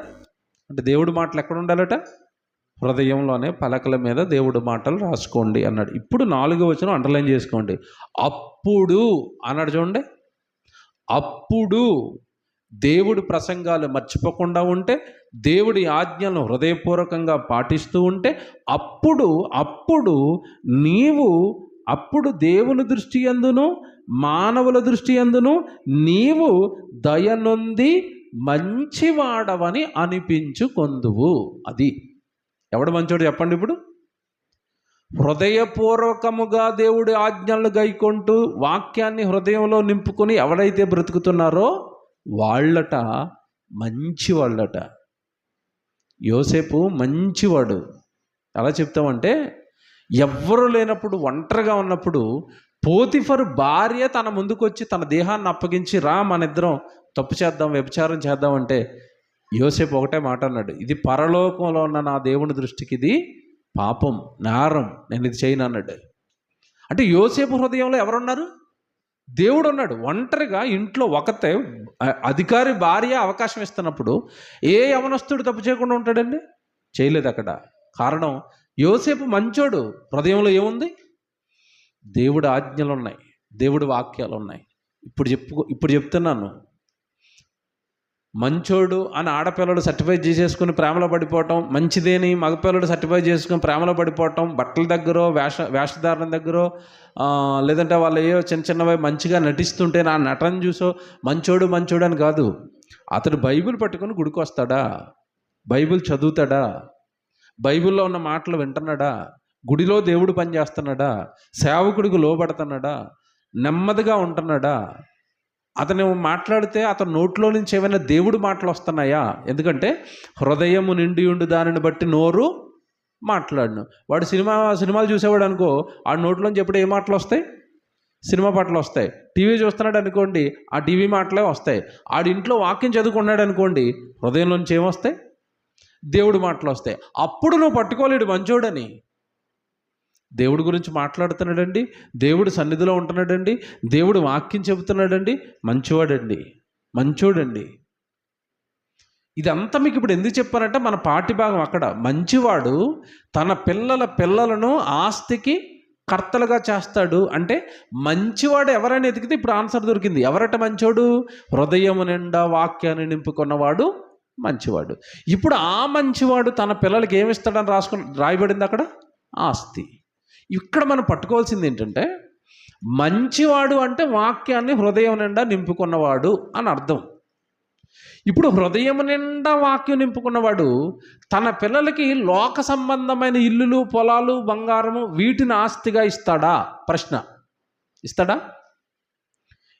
అంటే దేవుడి మాటలు ఎక్కడ ఉండాలట? హృదయంలోనే పలకల మీద దేవుడి మాటలు రాసుకోండి అన్నాడు. ఇప్పుడు 4వ వచనం అండర్లైన్ చేసుకోండి. అప్పుడు అన్నాడు చూడండి. అప్పుడు దేవుడి ప్రసంగాలు మర్చిపోకుండా ఉంటే, దేవుడి ఆజ్ఞలను హృదయపూర్వకంగా పాటిస్తూ ఉంటే, అప్పుడు దేవుని దృష్టి యందును మానవుల దృష్టి యందును నీవు దయనొంది మంచివాడవని అనిపించుకొందువు. అది ఎవడు మంచోడు చెప్పండి? ఇప్పుడు హృదయపూర్వకముగా దేవుడి ఆజ్ఞలను గైకొంటూ వాక్యాన్ని హృదయంలో నింపుకొని ఎవడైతే బ్రతుకుతున్నారో వాళ్ళట మంచివాళ్ళట. యోసేపు మంచివాడు. అలా చెప్తామంటే, ఎవ్వరూ లేనప్పుడు ఒంటరిగా ఉన్నప్పుడు పోతిఫరు భార్య తన ముందుకు వచ్చి తన దేహాన్ని అప్పగించి, రా మన ఇద్దరం తప్పు చేద్దాం, వ్యభిచారం చేద్దాం అంటే యోసేపు ఒకటే మాట అన్నాడు, ఇది పరలోకంలో ఉన్న నా దేవుని దృష్టికి ఇది పాపం, నేరం, నేను ఇది చేయను అన్నాడు. అంటే యోసేపు హృదయంలో ఎవరున్నారు? దేవుడు ఉన్నాడు. ఒంటరిగా ఇంట్లో ఒకతే అధికారి భార్య అవకాశం ఇస్తున్నప్పుడు ఏ యవనస్తుడు తప్పు చేయకుండా ఉంటాడండి? చేయలేదు అక్కడ. కారణం, యోసేపు మంచోడు, హృదయంలో ఏముంది? దేవుడి ఆజ్ఞలు ఉన్నాయి, దేవుడి వాక్యాలు ఉన్నాయి. ఇప్పుడు చెప్తున్నాను, మంచోడు అని ఆడపిల్లడు సర్టిఫై చేసేసుకుని ప్రేమలో పడిపోవటం, మంచిదేని మగపిల్లడు సర్టిఫై చేసుకుని ప్రేమలో పడిపోవటం, బట్టల దగ్గర వేషధారణ దగ్గర, లేదంటే వాళ్ళు ఏవో చిన్న చిన్నవి మంచిగా నటిస్తుంటే నా నటన చూసో మంచోడు అని కాదు. అతడు బైబిల్ పట్టుకొని గుడికి వస్తాడా? బైబిల్ చదువుతాడా? బైబిల్లో ఉన్న మాటలు వింటున్నాడా? గుడిలో దేవుడు పని చేస్తున్నాడా? సేవకుడికి లోబడుతున్నాడా? నెమ్మదిగా ఉంటున్నాడా? అతను మాట్లాడితే అతని నోట్లో నుంచి ఏమైనా దేవుడి మాటలు వస్తున్నాయా? ఎందుకంటే హృదయము నిండి ఉండి దానిని బట్టి నోరు మాట్లాడను. వాడు సినిమాలు చూసేవాడు అనుకో, ఆ నోట్లోంచి ఎప్పుడు ఏ మాటలు వస్తాయి? సినిమా పాటలు వస్తాయి. టీవీ చూస్తున్నాడు అనుకోండి, ఆ టీవీ మాటలే వస్తాయి. ఆడింట్లో వాక్యం చదువుకున్నాడు అనుకోండి, హృదయంలోంచి ఏమొస్తాయి? దేవుడి మాటలు వస్తాయి. అప్పుడు నువ్వు పట్టుకోలేడు మంచోడని. దేవుడి గురించి మాట్లాడుతున్నాడండి, దేవుడి సన్నిధిలో ఉంటున్నాడండి, దేవుడు వాక్యం చెబుతున్నాడండి, మంచోడండి. ఇదంతా మీకు ఇప్పుడు ఎందుకు చెప్పానంటే మన పాఠ్య భాగం అక్కడ. మంచివాడు తన పిల్లలను ఆస్తికి కర్తలుగా చేస్తాడు అంటే, మంచివాడు ఎవరైనా ఎతికితే ఇప్పుడు ఆన్సర్ దొరికింది. ఎవరట మంచోడు? హృదయము నిండా వాక్యాన్ని నింపుకున్నవాడు మంచివాడు. ఇప్పుడు ఆ మంచివాడు తన పిల్లలకి ఏమిస్తాడని రాయబడింది అక్కడ? ఆస్తి. ఇక్కడ మనం పట్టుకోవాల్సింది ఏంటంటే, మంచివాడు అంటే వాక్యాన్ని హృదయం నిండా నింపుకున్నవాడు అని అర్థం. ఇప్పుడు హృదయం నిండా వాక్యం నింపుకున్నవాడు తన పిల్లలకి లోక సంబంధమైన ఇల్లులు, పొలాలు, బంగారము వీటిని ఆస్తిగా ఇస్తాడా? ప్రశ్న. ఇస్తాడా?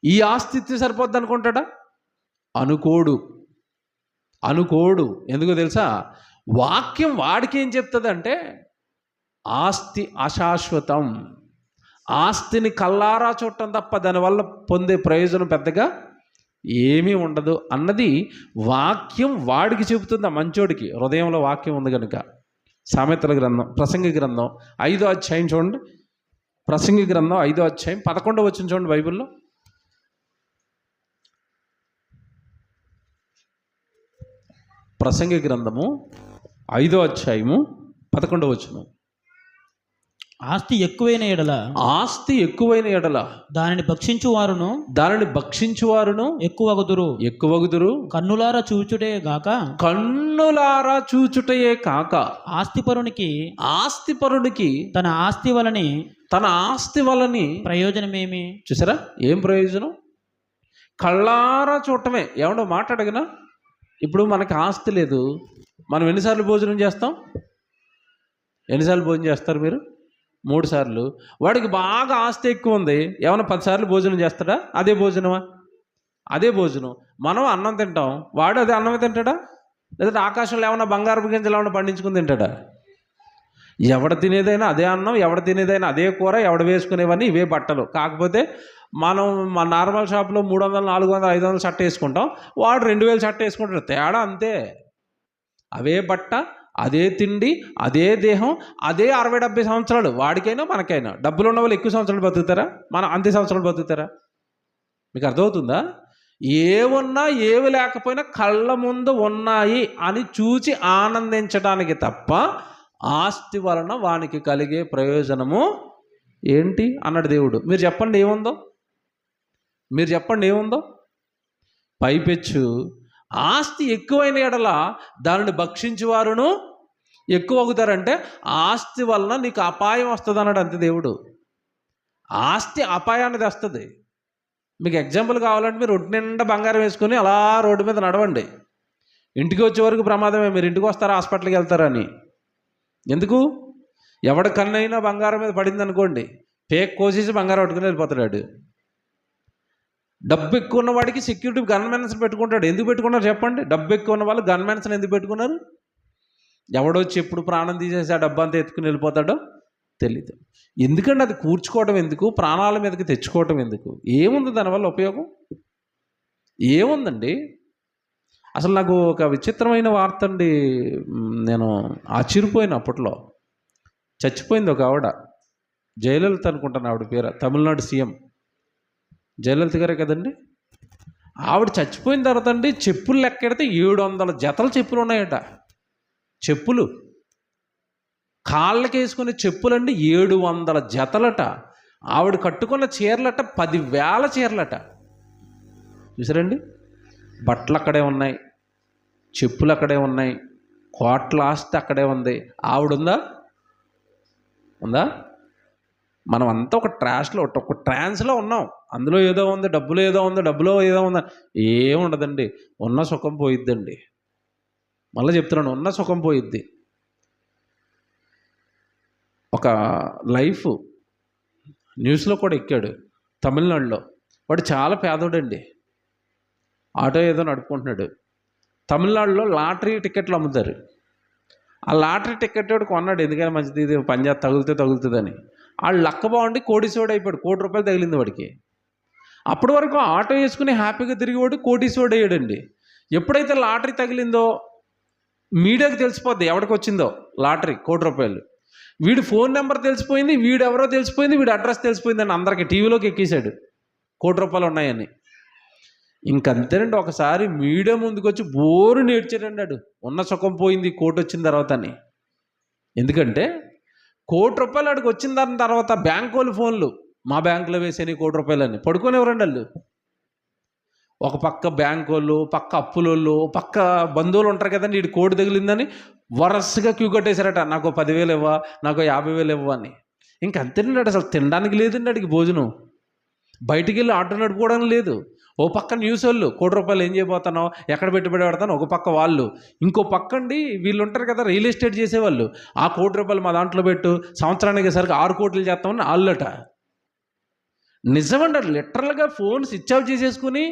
ఈ ఆస్తి ఇస్తే సరిపోద్ది అనుకుంటాడా? అనుకోడు. ఎందుకో తెలుసా? వాక్యం వాడికి ఏం చెప్తుంది అంటే, ఆస్తి అశాశ్వతం, ఆస్తిని కల్లారా చూడటం తప్ప దానివల్ల పొందే ప్రయోజనం పెద్దగా ఏమీ ఉండదు అన్నది వాక్యం వాడికి చెబుతుంది. ఆ మంచోడికి హృదయంలో వాక్యం ఉంది కనుక. సామెతల గ్రంథం, ప్రసంగి గ్రంథం 5వ అధ్యాయం చూడండి. ప్రసంగి గ్రంథం 5వ అధ్యాయం 11వ వచనం చూడండి బైబిల్లో. ప్రసంగి గ్రంథము 5వ అధ్యాయము 11వ వచనం. ఆస్తి ఎక్కువైన ఎడల దానిని భక్షించువారును ఎక్కువగుదురు. కన్నులారా చూచుటయే కాక ఆస్తిపరునికి తన ఆస్తి వలని ప్రయోజనమేమి? చూసారా ఏం ప్రయోజనం? కళ్ళారా చూడటమే. ఏమండో మాట్లాడగనా? ఇప్పుడు మనకి ఆస్తి లేదు, మనం ఎన్నిసార్లు భోజనం చేస్తాం? ఎన్నిసార్లు భోజనం చేస్తారు మీరు? 3 సార్లు. వాడికి బాగా ఆస్తి ఎక్కువ ఉంది, ఏమైనా 10 సార్లు భోజనం చేస్తాడా? అదే భోజనమా? అదే భోజనం. మనం అన్నం తింటాం, వాడు అదే అన్నమే తింటాడా? లేదంటే ఆకాశంలో ఏమైనా బంగారపు గింజలు ఏమైనా పండించుకుని తింటాడా? ఎవడ తినేదైనా అదే అన్నం, ఎవడ తినేదైనా అదే కూర, ఎవడ వేసుకునేవన్నీ ఇవే బట్టలు. కాకపోతే మనం మన నార్మల్ షాప్లో 300, 400, 500 షర్ట్ వేసుకుంటాం, వాడు 2000 షర్ట్ వేసుకుంటాడు. తేడా అంతే. అవే బట్ట, అదే తిండి, అదే దేహం, అదే 60-70 సంవత్సరాలు. వాడికైనా మనకైనా. డబ్బులు ఉన్న వాళ్ళు ఎక్కువ సంవత్సరాలు బతుకుతారా? మనం అంతే సంవత్సరాలు బతుకుతారా? మీకు అర్థమవుతుందా? ఏవున్నా ఏవి లేకపోయినా కళ్ళ ముందు ఉన్నాయి అని చూచి ఆనందించడానికి తప్ప ఆస్తి వలన వానికి కలిగే ప్రయోజనము ఏంటి అన్నాడు దేవుడు. మీరు చెప్పండి ఏముందో? పైపెచ్చు ఆస్తి ఎక్కువైన ఎడల దానిని భక్షించేవారును ఎక్కువ అవుతారంటే, ఆస్తి వలన నీకు అపాయం వస్తుంది అన్నాడు అంతే దేవుడు. ఆస్తి అపాయాన్ని తెస్తుంది. మీకు ఎగ్జాంపుల్ కావాలంటే మీరు ఒంటి నిండా బంగారం వేసుకొని అలా రోడ్డు మీద నడవండి. ఇంటికి వచ్చే వరకు ప్రమాదమే. మీరు ఇంటికి వస్తారా, హాస్పిటల్కి వెళ్తారని. ఎందుకు? ఎవడ కన్నైనా బంగారం మీద పడింది అనుకోండి, పేక్ కోసేసి బంగారం పట్టుకుని వెళ్ళిపోతాడు. డబ్బు ఎక్కువ ఉన్న వాడికి సెక్యూరిటీ గన్మెన్స్ పెట్టుకుంటాడు. ఎందుకు పెట్టుకున్నారు చెప్పండి? డబ్బు ఎక్కువ ఉన్న వాళ్ళు గన్మెన్స్ని ఎందుకు పెట్టుకున్నారు? ఎవడొచ్చి ఎప్పుడు ప్రాణం తీసేసి ఆ డబ్బు అంతా ఎత్తుకుని వెళ్ళిపోతాడో తెలీదు. ఎందుకంటే అది కూర్చుకోవడం ఎందుకు? ప్రాణాల మీదకి తెచ్చుకోవటం ఎందుకు? ఏముంది దానివల్ల ఉపయోగం? ఏముందండి? అసలు నాకు ఒక విచిత్రమైన వార్త అండి. నేను ఆశ్చర్యపోయిన. అప్పట్లో చచ్చిపోయింది ఒక ఆవిడ, జయలలిత అనుకుంటాను ఆవిడ పేరు, తమిళనాడు సీఎం జయలలిత గారే కదండి. ఆవిడ చచ్చిపోయిన తర్వాత అండి చెప్పులు లెక్కెడితే 700 జతల చెప్పులు ఉన్నాయట. చెప్పులు, కాళ్ళకి వేసుకునే చెప్పులండి 700 జతలట. ఆవిడ కట్టుకున్న చీరలట 10,000 చీరలట. చూసారండి, బట్టలు అక్కడే ఉన్నాయి, చెప్పులు అక్కడే ఉన్నాయి, కోట్ల ఆస్తి అక్కడే ఉంది. ఆవిడుందా? ఉందా? మనం అంతా ఒక ట్రాన్స్లో ఉన్నాం. అందులో ఏదో ఉంది, డబ్బులో ఏదో ఉంది, డబ్బులో ఏదో ఉంది. ఏముండదండి, ఉన్న సుఖం పోయిద్దండి. మళ్ళీ చెప్తున్నాను, ఉన్న సుఖం పోయిద్ది. ఒక లైఫ్ న్యూస్లో కూడా ఎక్కాడు, తమిళనాడులో. వాడు చాలా పేదోడండి, ఆటో ఏదో నడుపుకుంటున్నాడు. తమిళనాడులో లాటరీ టికెట్లు అమ్ముతారు. ఆ లాటరీ టికెట్ వాడు కొన్నాడు, ఎందుకైనా మంచిది, ఇది పంజాబ్ తగులుతుందని. వాళ్ళు లక్క బాగుండి కోటీశ్వరుడు అయిపోయాడు. ₹1,00,00,000 తగిలింది వాడికి. అప్పటి వరకు ఆటో వేసుకుని హ్యాపీగా తిరిగేవాడు కోటీశ్వరుడు అయ్యాడండి. ఎప్పుడైతే లాటరీ తగిలిందో మీడియాకి తెలిసిపోద్ది ఎవరికి వచ్చిందో లాటరీ ₹1,00,00,000. వీడి ఫోన్ నెంబర్ తెలిసిపోయింది, వీడు ఎవరో తెలిసిపోయింది, వీడి అడ్రస్ తెలిసిపోయిందని అందరికీ టీవీలోకి ఎక్కేశాడు ₹1,00,00,000 ఉన్నాయని. ఇంకంతేనండి, ఒకసారి మీడియా ముందుకు వచ్చి బోరు నేర్చాడండి వాడు, ఉన్న సుఖం పోయింది కోటి వచ్చిన తర్వాత అని. ఎందుకంటే ₹1,00,00,000 వాడికి వచ్చిన దాని తర్వాత బ్యాంకు వాళ్ళు ఫోన్లు, మా బ్యాంకులో వేసేని ₹1,00,00,000 అని. పడుకోనివ్వరండి వాళ్ళు. ఒక పక్క బ్యాంకు వాళ్ళు, పక్క అప్పులోళ్ళు, పక్క బంధువులు ఉంటారు కదండి, వీడి కోటి తగిలిందని వరుసగా క్యూ కట్టేశారట. నాకు 10,000 ఇవ్వా, నాకు 50,000 ఇవ్వా అని. ఇంకంతేనండి, అసలు తినడానికి లేదండి వాడికి భోజనం, బయటికి వెళ్ళి ఆటో నడుపుకోవడానికి లేదు. ఓ పక్క న్యూస్ వాళ్ళు ₹1,00,00,000 ఏం చేయబోతున్నావు, ఎక్కడ పెట్టుబడి పెడతాను, ఒక పక్క వాళ్ళు. ఇంకో పక్క అండి వీళ్ళు ఉంటారు కదా రియల్ ఎస్టేట్ చేసేవాళ్ళు, ఆ ₹1,00,00,000 మా దాంట్లో పెట్టు, సంవత్సరానికి సరికి 6 కోట్లు చేస్తామని వాళ్ళట. నిజమండి, లిటరల్గా ఫోన్ స్విచ్ ఆఫ్ చేసేసుకుని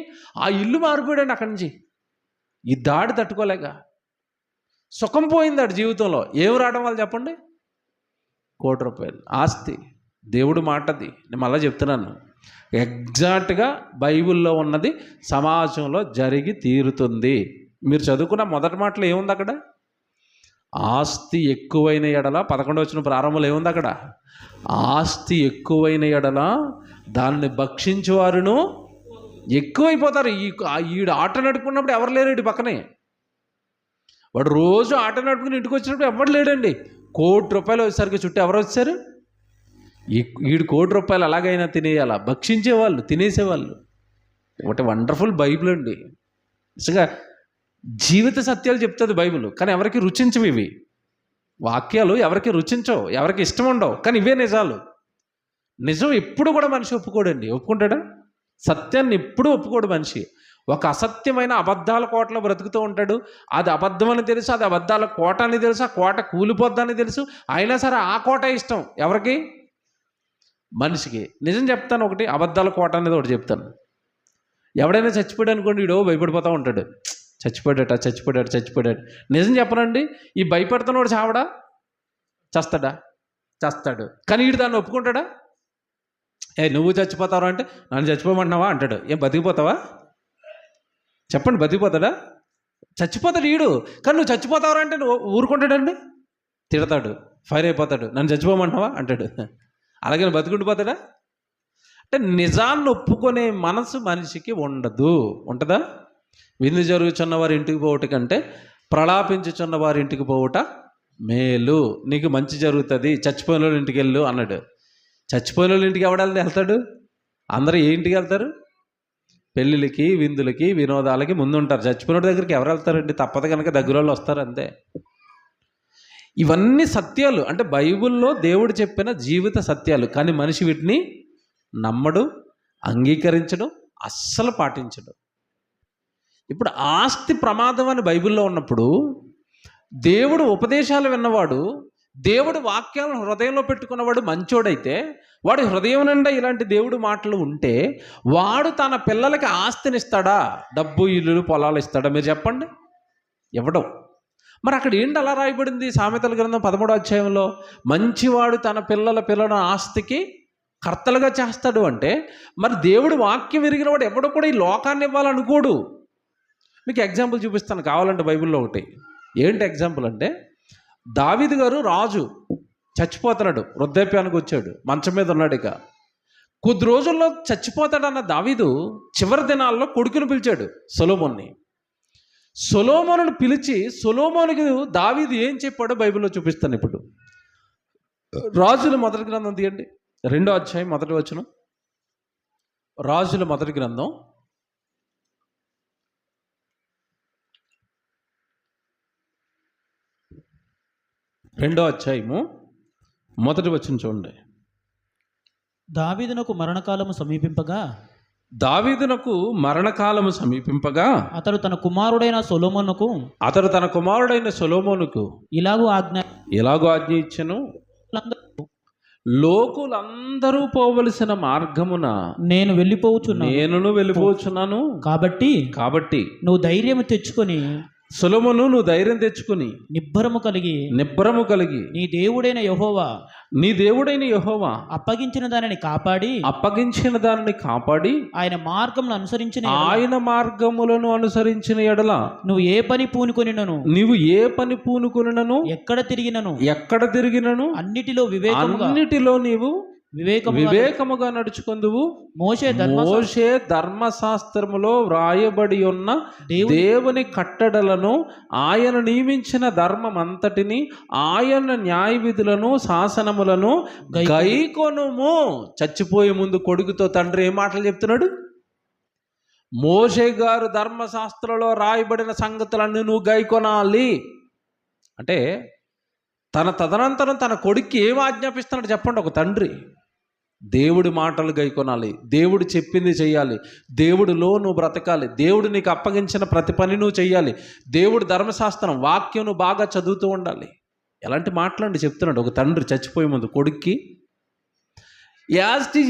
ఆ ఇల్లు మారిపోయాడండి అక్కడి నుంచి. ఈ దాడి తట్టుకోలేక సుఖం పోయింది ఆడి జీవితంలో. ఏం రావడం వల్ల చెప్పండి? ₹1,00,00,000 ఆస్తి. దేవుడు మాటది, నేను మళ్ళీ చెప్తున్నాను, ఎగ్జాక్ట్గా బైబిల్లో ఉన్నది సమాజంలో జరిగి తీరుతుంది. మీరు చదువుకున్న మొదటి మాటలో ఏముంది అక్కడ? ఆస్తి ఎక్కువైన ఎడల, 11వ వచనం ప్రారంభంలో ఏముంది అక్కడ? ఆస్తి ఎక్కువైన ఎడల దానిని భక్షించేవారును ఎక్కువైపోతారు. ఈడు ఆట నడుపుకున్నప్పుడు ఎవరు లేరండి పక్కనే. వాడు రోజు ఆట నడుపుకుని ఇంటికి వచ్చినప్పుడు ఎవరు లేడండి. ₹1,00,00,000 వచ్చేసరికి చుట్టూ ఎవరు వచ్చారు? ఈడు ₹1,00,00,000 ఎలాగైనా తినేయాలా, భక్షించేవాళ్ళు, తినేసేవాళ్ళు. ఒకటి వండర్ఫుల్ బైబిల్ అండి. నిజంగా జీవిత సత్యాలు చెప్తుంది బైబిల్, కానీ ఎవరికి రుచించవు ఇవి వాక్యాలు, ఎవరికి రుచించవు, ఎవరికి ఇష్టం ఉండవు, కానీ ఇవే నిజాలు. నిజం ఎప్పుడు కూడా మనిషి ఒప్పుకోడండి. ఒప్పుకుంటాడా? సత్యాన్ని ఎప్పుడూ ఒప్పుకోడు మనిషి. ఒక అసత్యమైన అబద్ధాల కోటలో బ్రతుకుతూ ఉంటాడు. అది అబద్ధమని తెలుసు, అది అబద్ధాల కోట అని తెలుసు, ఆ కోట కూలిపోద్దని తెలుసు, అయినా సరే ఆ కోట ఇష్టం ఎవరికి? మనిషికి. నిజం చెప్తాను ఒకటి, అబద్ధాల కోట అనేది ఒకటి చెప్తాను. ఎవడైనా చచ్చిపోయాడు అనుకోండి, వీడో భయపడిపోతూ ఉంటాడు, చచ్చిపోయాడు. నిజం చెప్పనండి, ఈ భయపడుతున్నవాడు చావడా? చస్తాడు. కానీ వీడు దాన్ని ఒప్పుకుంటాడా? నువ్వు చచ్చిపోతావు అంటే నన్ను చచ్చిపోమంటున్నావా అంటాడు. ఏం బతికిపోతావా? చెప్పండి, బతికిపోతాడా? చచ్చిపోతాడు వీడు. కానీ నువ్వు చచ్చిపోతావు అంటే నువ్వు ఊరుకుంటాడండి? తిడతాడు, ఫైర్ అయిపోతాడు. నన్ను చచ్చిపోమంటున్నావా అంటాడు. అలాగే బతుకుండిపోతాడా? అంటే నిజాన్ని ఒప్పుకునే మనసు మనిషికి ఉండదు. ఉంటుందా? విందు జరుగుచున్న వారి ఇంటికి పోవట కంటే ప్రలాపించుచున్న వారి ఇంటికి పోవట మేలు, నీకు మంచి జరుగుతుంది, చచ్చిపోయిన వాళ్ళ ఇంటికి వెళ్ళు అన్నాడు. చచ్చిపోయిన వాళ్ళ ఇంటికి ఎవడాలని వెళ్తాడు? అందరూ ఏ ఇంటికి వెళ్తారు? పెళ్ళిళ్ళకి, విందులకి, వినోదాలకి ముందుంటారు. చచ్చిపోయిన దగ్గరికి ఎవరు వెళ్తారండి? తప్పదు కనుక దగ్గర వాళ్ళు వస్తారు అంతే. ఇవన్నీ సత్యాలు, అంటే బైబిల్లో దేవుడు చెప్పిన జీవిత సత్యాలు. కానీ మనిషి వీటిని నమ్మడు, అంగీకరించడు, అస్సలు పాటించడు. ఇప్పుడు ఆస్తి ప్రమాదం అని బైబిల్లో ఉన్నప్పుడు దేవుడు ఉపదేశాలు విన్నవాడు, దేవుడు వాక్యాలను హృదయంలో పెట్టుకున్నవాడు మంచోడైతే, వాడి హృదయం నిండా ఇలాంటి దేవుడు మాటలు ఉంటే వాడు తన పిల్లలకి ఆస్తిని ఇస్తాడా? డబ్బు, ఇల్లులు, పొలాలు ఇస్తాడా? మీరు చెప్పండి. ఇవ్వడం. మరి అక్కడ ఏంటి అలా రాయబడింది? సామెతల గ్రంథం 13వ అధ్యాయంలో మంచివాడు తన పిల్లల ఆస్తికి కర్తలుగా చేస్తాడు అంటే, మరి దేవుడు వాక్యం విరిగిన వాడు ఎవడు కూడా ఈ లోకాన్ని ఇవ్వాలనుకోడు. మీకు ఎగ్జాంపుల్ చూపిస్తాను కావాలంటే బైబిల్లో ఒకటి. ఏంటి ఎగ్జాంపుల్ అంటే, దావీదు గారు రాజు చచ్చిపోతున్నాడు, వృద్ధాప్యానికి వచ్చాడు, మంచం మీద ఉన్నాడు. ఇక కొద్ది రోజుల్లో చచ్చిపోతాడన్న దావీదు చివరి దినాల్లో కొడుకుని పిలిచాడు, సొలొమోన్ని. సొలొమోనును పిలిచి సొలొమోనుకు దావీదు ఏం చెప్పాడో బైబిల్లో చూపిస్తాను. ఇప్పుడు రాజుల మొదటి గ్రంథం తీయండి, 2వ అధ్యాయం 1వ వచనం. రాజుల మొదటి గ్రంథం 2వ అధ్యాయము 1వ వచనం చూడండి. దావీదునకు మరణకాలము సమీపింపగా అతడు తన కుమారుడైన సొలొమోనుకు ఇలాగూ ఆజ్ఞ ఇచ్చెను, లోకులందరూ పోవలసిన మార్గమున నేను వెళ్ళిపోవచ్చున్నాను. కాబట్టి నువ్వు ధైర్యం తెచ్చుకొని సొలొమోను, నువ్వు ధైర్యం తెచ్చుకుని నిబ్బరము కలిగి నీ దేవుడైన యెహోవా అప్పగించిన దానిని కాపాడి ఆయన మార్గములను అనుసరించిన ఎడల నువ్వు ఏ పని పూనుకొనినను ఎక్కడ తిరిగినను అన్నిటిలో నీవు వివేకముగా నడుచుకొందువు. మోషే ధర్మశాస్త్రములో వ్రాయబడి ఉన్న దేవుని కట్టడలను, ఆయన నియమించిన ధర్మమంతటిని, ఆయన న్యాయ విధులను, శాసనములను గైకొనుము. చచ్చిపోయే ముందు కొడుకుతో తండ్రి ఏం మాటలు చెప్తున్నాడు? మోషే గారు ధర్మశాస్త్రంలో రాయబడిన సంగతులన్నీ నువ్వు గైకొనాలి అంటే తదనంతరం తన కొడుక్కి ఏం ఆజ్ఞాపిస్తున్నాడు చెప్పండి? ఒక తండ్రి దేవుడి మాటలు గైకొనాలి, దేవుడు చెప్పింది చెయ్యాలి, దేవుడిలో నువ్వు బ్రతకాలి, దేవుడు నీకు అప్పగించిన ప్రతి పని నువ్వు చెయ్యాలి, దేవుడు ధర్మశాస్త్రం వాక్యం నువ్వు బాగా చదువుతూ ఉండాలి. ఎలాంటి మాటలండి చెప్తున్నాడు ఒక తండ్రి చచ్చిపోయే ముందు కొడుక్కి?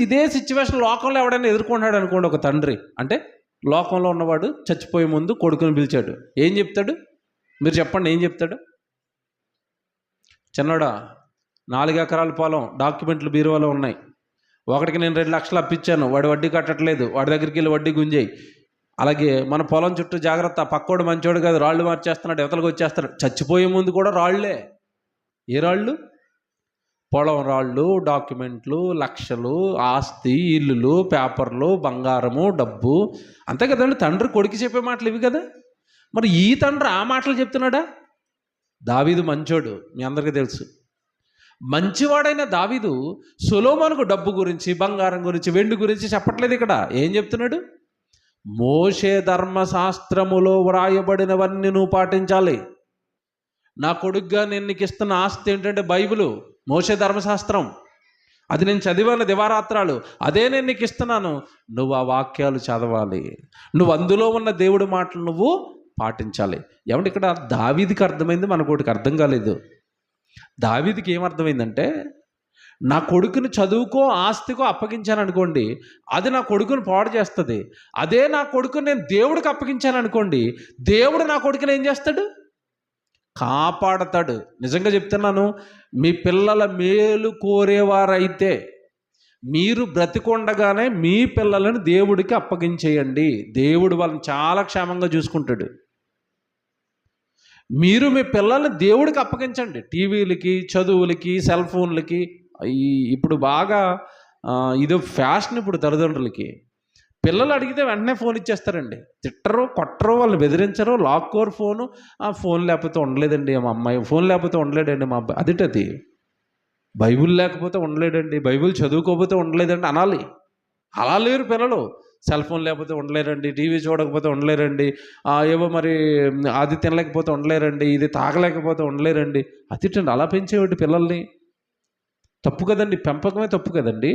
ఇదే సిచ్యువేషన్ లోకంలో ఎవడైనా ఎదుర్కొంటాడు అనుకోండి. ఒక తండ్రి అంటే లోకంలో ఉన్నవాడు చచ్చిపోయే ముందు కొడుకుని పిలిచాడు, ఏం చెప్తాడు? మీరు చెప్పండి, ఏం చెప్తాడు? చిన్నోడా, 4 ఎకరాల పొలం, డాక్యుమెంట్లు బీరువాలో ఉన్నాయి, ఒకటికి నేను 2 లక్షలు అప్పించాను, వాడు వడ్డీ కట్టట్లేదు, వాడి దగ్గరికి వెళ్ళి వడ్డీ గుంజేయి. అలాగే మన పొలం చుట్టూ జాగ్రత్త, పక్కోడు మంచోడు కాదు, రాళ్ళు మార్చేస్తున్నాడు, ఎవతలకు వచ్చేస్తాడు. చచ్చిపోయే ముందు కూడా రాళ్లే. ఏ రాళ్ళు? పొలం రాళ్ళు, డాక్యుమెంట్లు, లక్షలు, ఆస్తి, ఇల్లులు, పేపర్లు, బంగారము, డబ్బు, అంతే కదండి. తండ్రి కొడుకు చెప్పే మాటలు ఇవి కదా. మరి ఈ తండ్రి ఆ మాటలు చెప్తున్నాడా? దావీదు మంచోడు, మీ అందరికీ తెలుసు. మంచివాడైన దావీదు సొలొమోనుకు డబ్బు గురించి, బంగారం గురించి, వెండి గురించి చెప్పట్లేదు. ఇక్కడ ఏం చెప్తున్నాడు? మోషే ధర్మశాస్త్రములో వ్రాయబడినవన్నీ నువ్వు పాటించాలి. నా కొడుగ్గా నేను నీకు ఇస్తున్న ఆస్తి ఏంటంటే బైబిలు, మోషే ధర్మశాస్త్రం. అది నేను చదివాను దివారాత్రాలు, అదే నేను నీకు ఇస్తున్నాను. నువ్వు ఆ వాక్యాలు చదవాలి, నువ్వు అందులో ఉన్న దేవుడి మాటలు నువ్వు పాటించాలి. ఏమంటే ఇక్కడ దావీదికి అర్థమైంది, మనకోటికి అర్థం కాలేదు. దావీదికి ఏమర్థమైందంటే, నా కొడుకుని చదువుకో, ఆస్తికో అప్పగించాను అనుకోండి, అది నా కొడుకుని పాడు చేస్తుంది. అదే నా కొడుకుని నేను దేవుడికి అప్పగించాను అనుకోండి, దేవుడు నా కొడుకుని ఏం చేస్తాడు? కాపాడతాడు. నిజంగా చెప్తున్నాను, మీ పిల్లల మేలు కోరేవారైతే మీరు బ్రతికొండగానే మీ పిల్లలను దేవుడికి అప్పగించేయండి. దేవుడు వాళ్ళని చాలా క్షేమంగా చూసుకుంటాడు. మీరు మీ పిల్లల్ని దేవుడికి అప్పగించండి. టీవీలకి, చదువులకి, సెల్ ఫోన్లకి. ఇప్పుడు బాగా ఇదో ఫ్యాషన్ ఇప్పుడు తల్లిదండ్రులకి. పిల్లలు అడిగితే వెంటనే ఫోన్ ఇచ్చేస్తారండి. తిట్టరు, కొట్టరు, వాళ్ళని బెదిరించరు, లాక్కోరు ఫోను. ఫోన్ లేకపోతే ఉండలేదండి మా అమ్మాయి, ఫోన్ లేకపోతే ఉండలేడండి మా అబ్బాయి. అదిటది. బైబిల్ లేకపోతే ఉండలేడండి, బైబిల్ చదువుకోకపోతే ఉండలేదండి అనాలి. అలా లేరు పిల్లలు. సెల్ ఫోన్ లేకపోతే ఉండలేరండి, టీవీ చూడకపోతే ఉండలేరండి, ఏవో మరి అది తినలేకపోతే ఉండలేరండి, ఇది తాగలేకపోతే ఉండలేరండి. అతిటండి. అలా పెంచేవాడి పిల్లల్ని. తప్పు కదండి, పెంపకమే తప్పు కదండి.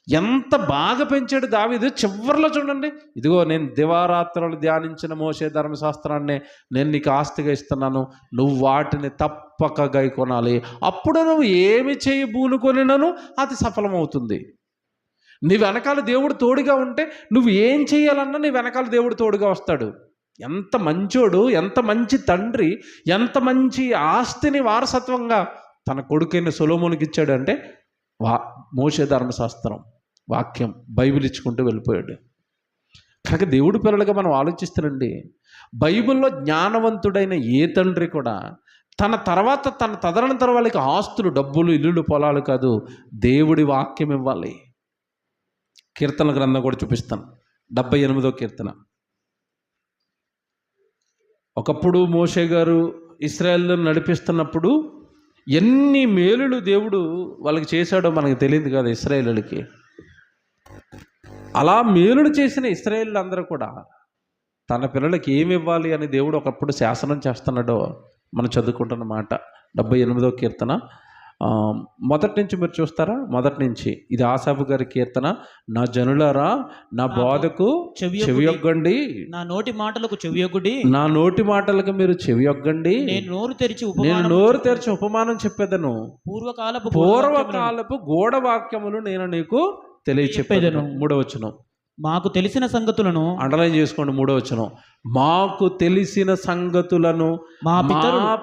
ఎంత బాగా పెంచాడు దావీదు. చివరిలో చూడండి, ఇదిగో నేను దివారాత్రులు ధ్యానించిన మోషే ధర్మశాస్త్రాన్ని నేను నీకు ఆస్తిగా ఇస్తున్నాను, నువ్వు వాటిని తప్పక గైకొనాలి. అప్పుడు నువ్వు ఏమి చేయి బూనుకొనినను అది సఫలమవుతుంది. నీ వెనకాల దేవుడు తోడుగా ఉంటే నువ్వు ఏం చేయాలన్నా నీ వెనకాల దేవుడు తోడుగా వస్తాడు. ఎంత మంచోడు, ఎంత మంచి తండ్రి, ఎంత మంచి ఆస్తిని వారసత్వంగా తన కొడుకైన సొలొమోనుకి ఇచ్చాడు అంటే మోషే ధర్మశాస్త్రం, వాక్యం, బైబిల్ ఇచ్చుకుంటూ వెళ్ళిపోయాడు. కనుక దేవుడి పిల్లలుగా మనం ఆలోచిస్తానండి, బైబిల్లో జ్ఞానవంతుడైన ఏ తండ్రి కూడా తన తదనంతరం వాళ్ళకి ఆస్తులు, డబ్బులు, ఇల్లులు, పొలాలు కాదు, దేవుడి వాక్యం ఇవ్వాలి. కీర్తన గ్రంథం కూడా చూపిస్తాను. 78వ కీర్తన ఒకప్పుడు మోషే గారు ఇశ్రాయేలును నడిపిస్తున్నప్పుడు ఎన్ని మేలులు దేవుడు వాళ్ళకి చేశాడో మనకు తెలియదు కదా ఇశ్రాయేలులకి. అలా మేలులు చేసిన ఇశ్రాయేలు అందరూ కూడా తన పిల్లలకి ఏమి ఇవ్వాలి అని దేవుడు ఒకప్పుడు శాసనం చేస్తున్నాడో మనం చదువుకుంటున్న మాట. 78వ కీర్తన మొదటి నుంచి మీరు చూస్తారా? మొదటి నుంచి ఇది ఆసాపు గారి కీర్తన. నా జనులారా నా బోధకు చెవియొగ్గండి, నా నోటి మాటలకు చెవియొగ్గుడి, నా నోటి మాటలకు మీరు చెవియొగ్గండి, నేను నోరు తెరిచి ఉపమానం చెప్పేదను, పూర్వకాలపు గూఢ వాక్యములు నేను నీకు తెలియచెప్పేదను. 3వ వచనం, మాకు తెలిసిన సంగతులను అండర్లైన్ చేసుకోండి. 3వ వచనం, మాకు తెలిసిన సంగతులను మా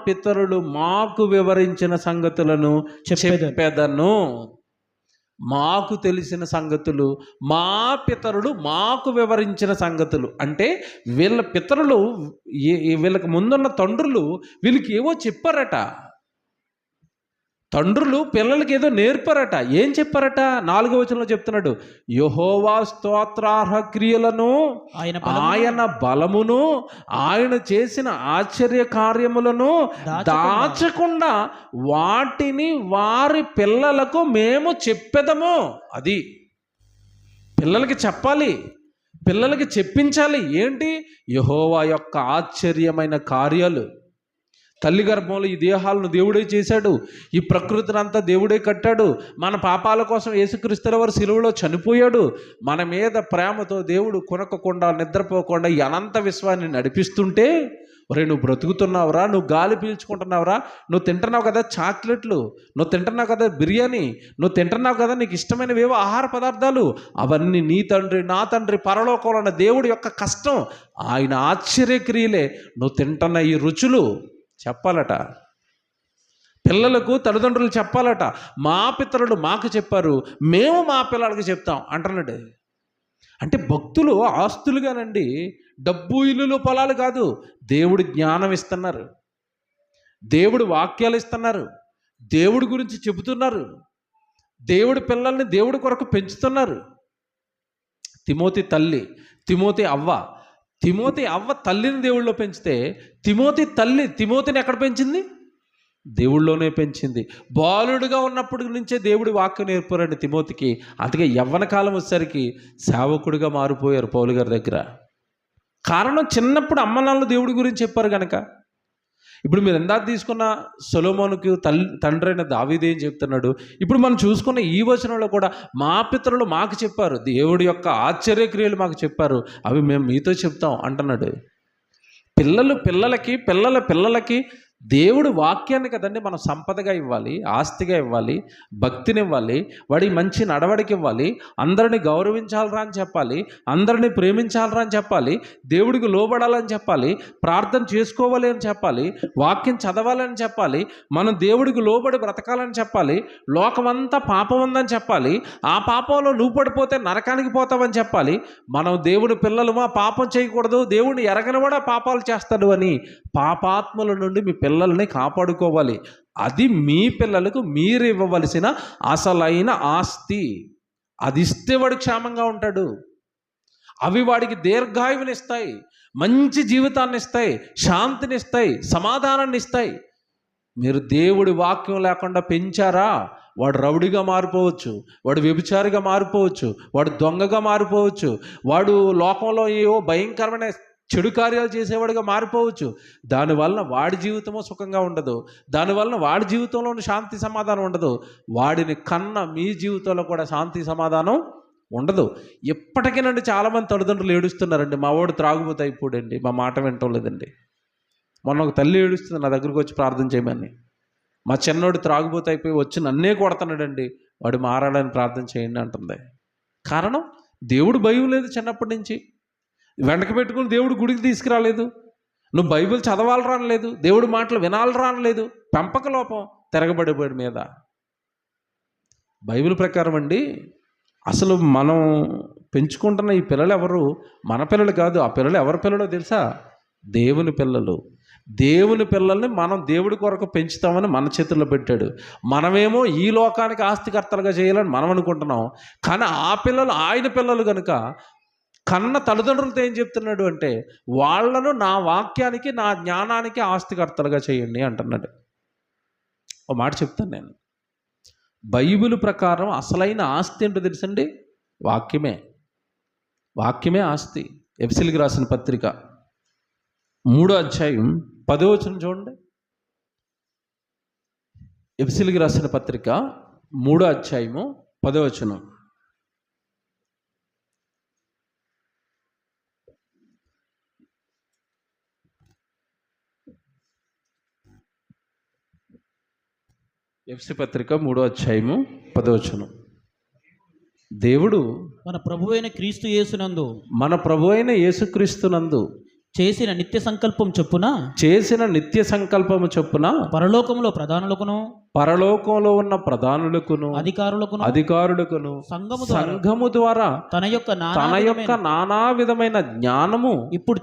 పితరులు మాకు వివరించిన సంగతులను చెప్పేదను. మాకు తెలిసిన సంగతులు, మా పితరులు మాకు వివరించిన సంగతులు అంటే వీళ్ళ పితరులు, వీళ్ళకి ముందున్న తండ్రులు వీళ్ళకి ఏవో చెప్పారట. తండ్రులు పిల్లలకి ఏదో నేర్పారట. ఏం చెప్పారట? 4వ వచనంలో చెప్తున్నాడు, యెహోవా స్తోత్రార్హ క్రియలను, ఆయన బలమును, ఆయన చేసిన ఆశ్చర్య కార్యములను దాచకుండా వాటిని వారి పిల్లలకు మేము చెప్పెదము. అది పిల్లలకి చెప్పాలి, పిల్లలకి చెప్పించాలి. ఏంటి? యెహోవా యొక్క ఆశ్చర్యమైన కార్యాలు. తల్లి గర్భంలో ఈ దేహాలను దేవుడే చేశాడు, ఈ ప్రకృతిని అంతా దేవుడే కట్టాడు, మన పాపాల కోసం యేసుక్రీస్తు వారు సిలువలో చనిపోయాడు. మన మీద ప్రేమతో దేవుడు కొనకకుండా నిద్రపోకుండా ఈ అనంత విశ్వాన్ని నడిపిస్తుంటే, ఒరే నువ్వు బ్రతుకుతున్నావురా, నువ్వు గాలి పీల్చుకుంటున్నావురా, నువ్వు తింటున్నావు కదా చాక్లెట్లు, నువ్వు తింటున్నావు కదా బిర్యానీ, నువ్వు తింటున్నావు కదా నీకు ఇష్టమైనవేవో ఆహార పదార్థాలు, అవన్నీ నీ తండ్రి నా తండ్రి పరలోకంలో ఉన్న దేవుడి యొక్క కష్టం, ఆయన ఆశ్చర్యక్రియలే. నువ్వు తింటున్న ఈ రుచులు చెప్పాలట, పిల్లలకు తల్లిదండ్రులు చెప్పాలట. మా పితరులు మాకు చెప్పారు, మేము మా పిల్లలకి చెప్తాం అంటున్నాడు. అంటే భక్తులు ఆస్తులుగానండి, డబ్బు ఇల్లులు పొలాలు కాదు, దేవుడు జ్ఞానం ఇస్తున్నారు, దేవుడు వాక్యాలు ఇస్తున్నారు, దేవుడి గురించి చెబుతున్నారు, దేవుడి పిల్లల్ని దేవుడి కొరకు పెంచుతున్నారు. తిమోతి తల్లి, తిమోతి అవ్వ తల్లిని దేవుళ్ళలో పెంచితే, తిమోతిని ఎక్కడ పెంచింది? దేవుళ్ళలోనే పెంచింది. బాలుడుగా ఉన్నప్పటి నుంచే దేవుడి వాక్యం నేర్పారండి తిమోతికి. అందుకే యవ్వన కాలం వచ్చేసరికి సేవకుడిగా మారిపోయారు పౌలు గారి దగ్గర. కారణం చిన్నప్పుడు అమ్మ నాన్నలు దేవుడి గురించి చెప్పారు కనుక. ఇప్పుడు మీరు ఎందాక తీసుకున్న సొలొమోనుకి తండ్రి అయిన దావీదు ఏం చెప్తున్నాడు? ఇప్పుడు మనం చూసుకున్న ఈ వచనంలో కూడా మా పితరులు మాకు చెప్పారు, దేవుడి యొక్క ఆశ్చర్యక్రియలు మాకు చెప్పారు, అవి మేము మీతో చెప్తాం అంటున్నాడు. పిల్లలకి దేవుడు వాక్యాన్ని కదండి మనం సంపదగా ఇవ్వాలి, ఆస్తిగా ఇవ్వాలి, భక్తిని ఇవ్వాలి, వాడి మంచి నడవడికి ఇవ్వాలి, అందరిని గౌరవించాలరా అని చెప్పాలి, అందరిని ప్రేమించాలరా అని చెప్పాలి, దేవుడికి లోబడాలని చెప్పాలి, ప్రార్థన చేసుకోవాలి అని చెప్పాలి, వాక్యం చదవాలని చెప్పాలి, మనం దేవుడికి లోబడి బ్రతకాలని చెప్పాలి, లోకమంతా పాపం ఉందని చెప్పాలి, ఆ పాపంలో నువ్వు పడిపోతే నరకానికి పోతావని చెప్పాలి, మనం దేవుడి పిల్లలుమా పాపం చేయకూడదు, దేవుడిని ఎరగనివాడా పాపాలు చేస్తాడు అని పాపాత్మల నుండి మీ పిల్లల్ని కాపాడుకోవాలి. అది మీ పిల్లలకు మీరు ఇవ్వవలసిన అసలైన ఆస్తి. అది ఇస్తే వాడు క్షేమంగా ఉంటాడు. అవి వాడికి దీర్ఘాయువుని ఇస్తాయి, మంచి జీవితాన్ని ఇస్తాయి, శాంతిని ఇస్తాయి, సమాధానాన్ని ఇస్తాయి. మీరు దేవుడి వాక్యం లేకుండా పెంచారా, వాడు రౌడిగా మారిపోవచ్చు, వాడు వ్యభిచారిగా మారిపోవచ్చు, వాడు దొంగగా మారిపోవచ్చు, వాడు లోకంలో ఏవో భయంకరమైన చెడు కార్యాలు చేసేవాడిగా మారిపోవచ్చు. దానివలన వాడి జీవితము సుఖంగా ఉండదు, దానివలన వాడి జీవితంలో శాంతి సమాధానం ఉండదు, వాడిని కన్న మీ జీవితంలో కూడా శాంతి సమాధానం ఉండదు. ఎప్పటికీనండి చాలామంది తల్లిదండ్రులు ఏడుస్తున్నారండి, మా వాడు త్రాగుబోతు అయిపోడండి, మా మాట వింటలేదండి. మొన్న ఒక తల్లి ఏడుస్తుంది నా దగ్గరకు వచ్చి ప్రార్థన చేయమని, మా చిన్నోడు త్రాగుబోతు అయిపోయి వచ్చి నన్నే కొడుతున్నాడండి, వాడు మారాలని ప్రార్థన చేయండి అంటుంది. కారణం దేవుడు భయం లేదు, చిన్నప్పటి నుంచి వెనక పెట్టుకుని దేవుడు గుడికి తీసుకురాలేదు, నువ్వు బైబిల్ చదవాలరా అనలేదు, దేవుడి మాటలు వినాలరా అనలేదు. పెంపక లోపం తిరగబడిపోయాడు మీద. బైబిల్ ప్రకారం అండి అసలు మనం పెంచుకుంటున్న ఈ పిల్లలు ఎవరు మన పిల్లలు కాదు. ఆ పిల్లలు ఎవరి పిల్లలో తెలుసా? దేవుని పిల్లలు. దేవుని పిల్లల్ని మనం దేవుడి కొరకు పెంచుతామని మన చేతుల్లో పెట్టాడు. మనమేమో ఈ లోకానికి ఆస్తికర్తలుగా చేయాలని మనం అనుకుంటున్నాం, కానీ ఆ పిల్లలు ఆయన పిల్లలు కనుక కన్న తల్లిదండ్రులతో ఏం చెప్తున్నాడు అంటే వాళ్ళను నా వాక్యానికి నా జ్ఞానానికి ఆస్తికర్తలుగా చేయండి అంటున్నాడు. ఒక మాట చెప్తాను నేను, బైబిల్ ప్రకారం అసలైన ఆస్తి ఏంటో తెలుసండి? వాక్యమే. వాక్యమే ఆస్తి. ఎఫెసీయులకు రాసిన పత్రిక 3వ అధ్యాయం 10వ వచనం చూడండి. ఎఫెసీయులకు రాసిన పత్రిక 3వ అధ్యాయము 10వ వచనం. ఎఫెసీ పత్రిక 3వ అధ్యాయము 10వ వచనం. దేవుడు మన ప్రభువైన క్రీస్తు యేసునందు మన ప్రభువైన యేసుక్రీస్తునందు చేసిన నిత్య సంకల్పం చొప్పున పరలోకములో ప్రధానులకును పరలోకంలో ఉన్న ప్రధానులకును అధికారులకును సంఘము ద్వారా తన యొక్క నానా విధమైన జ్ఞానము ఇప్పుడు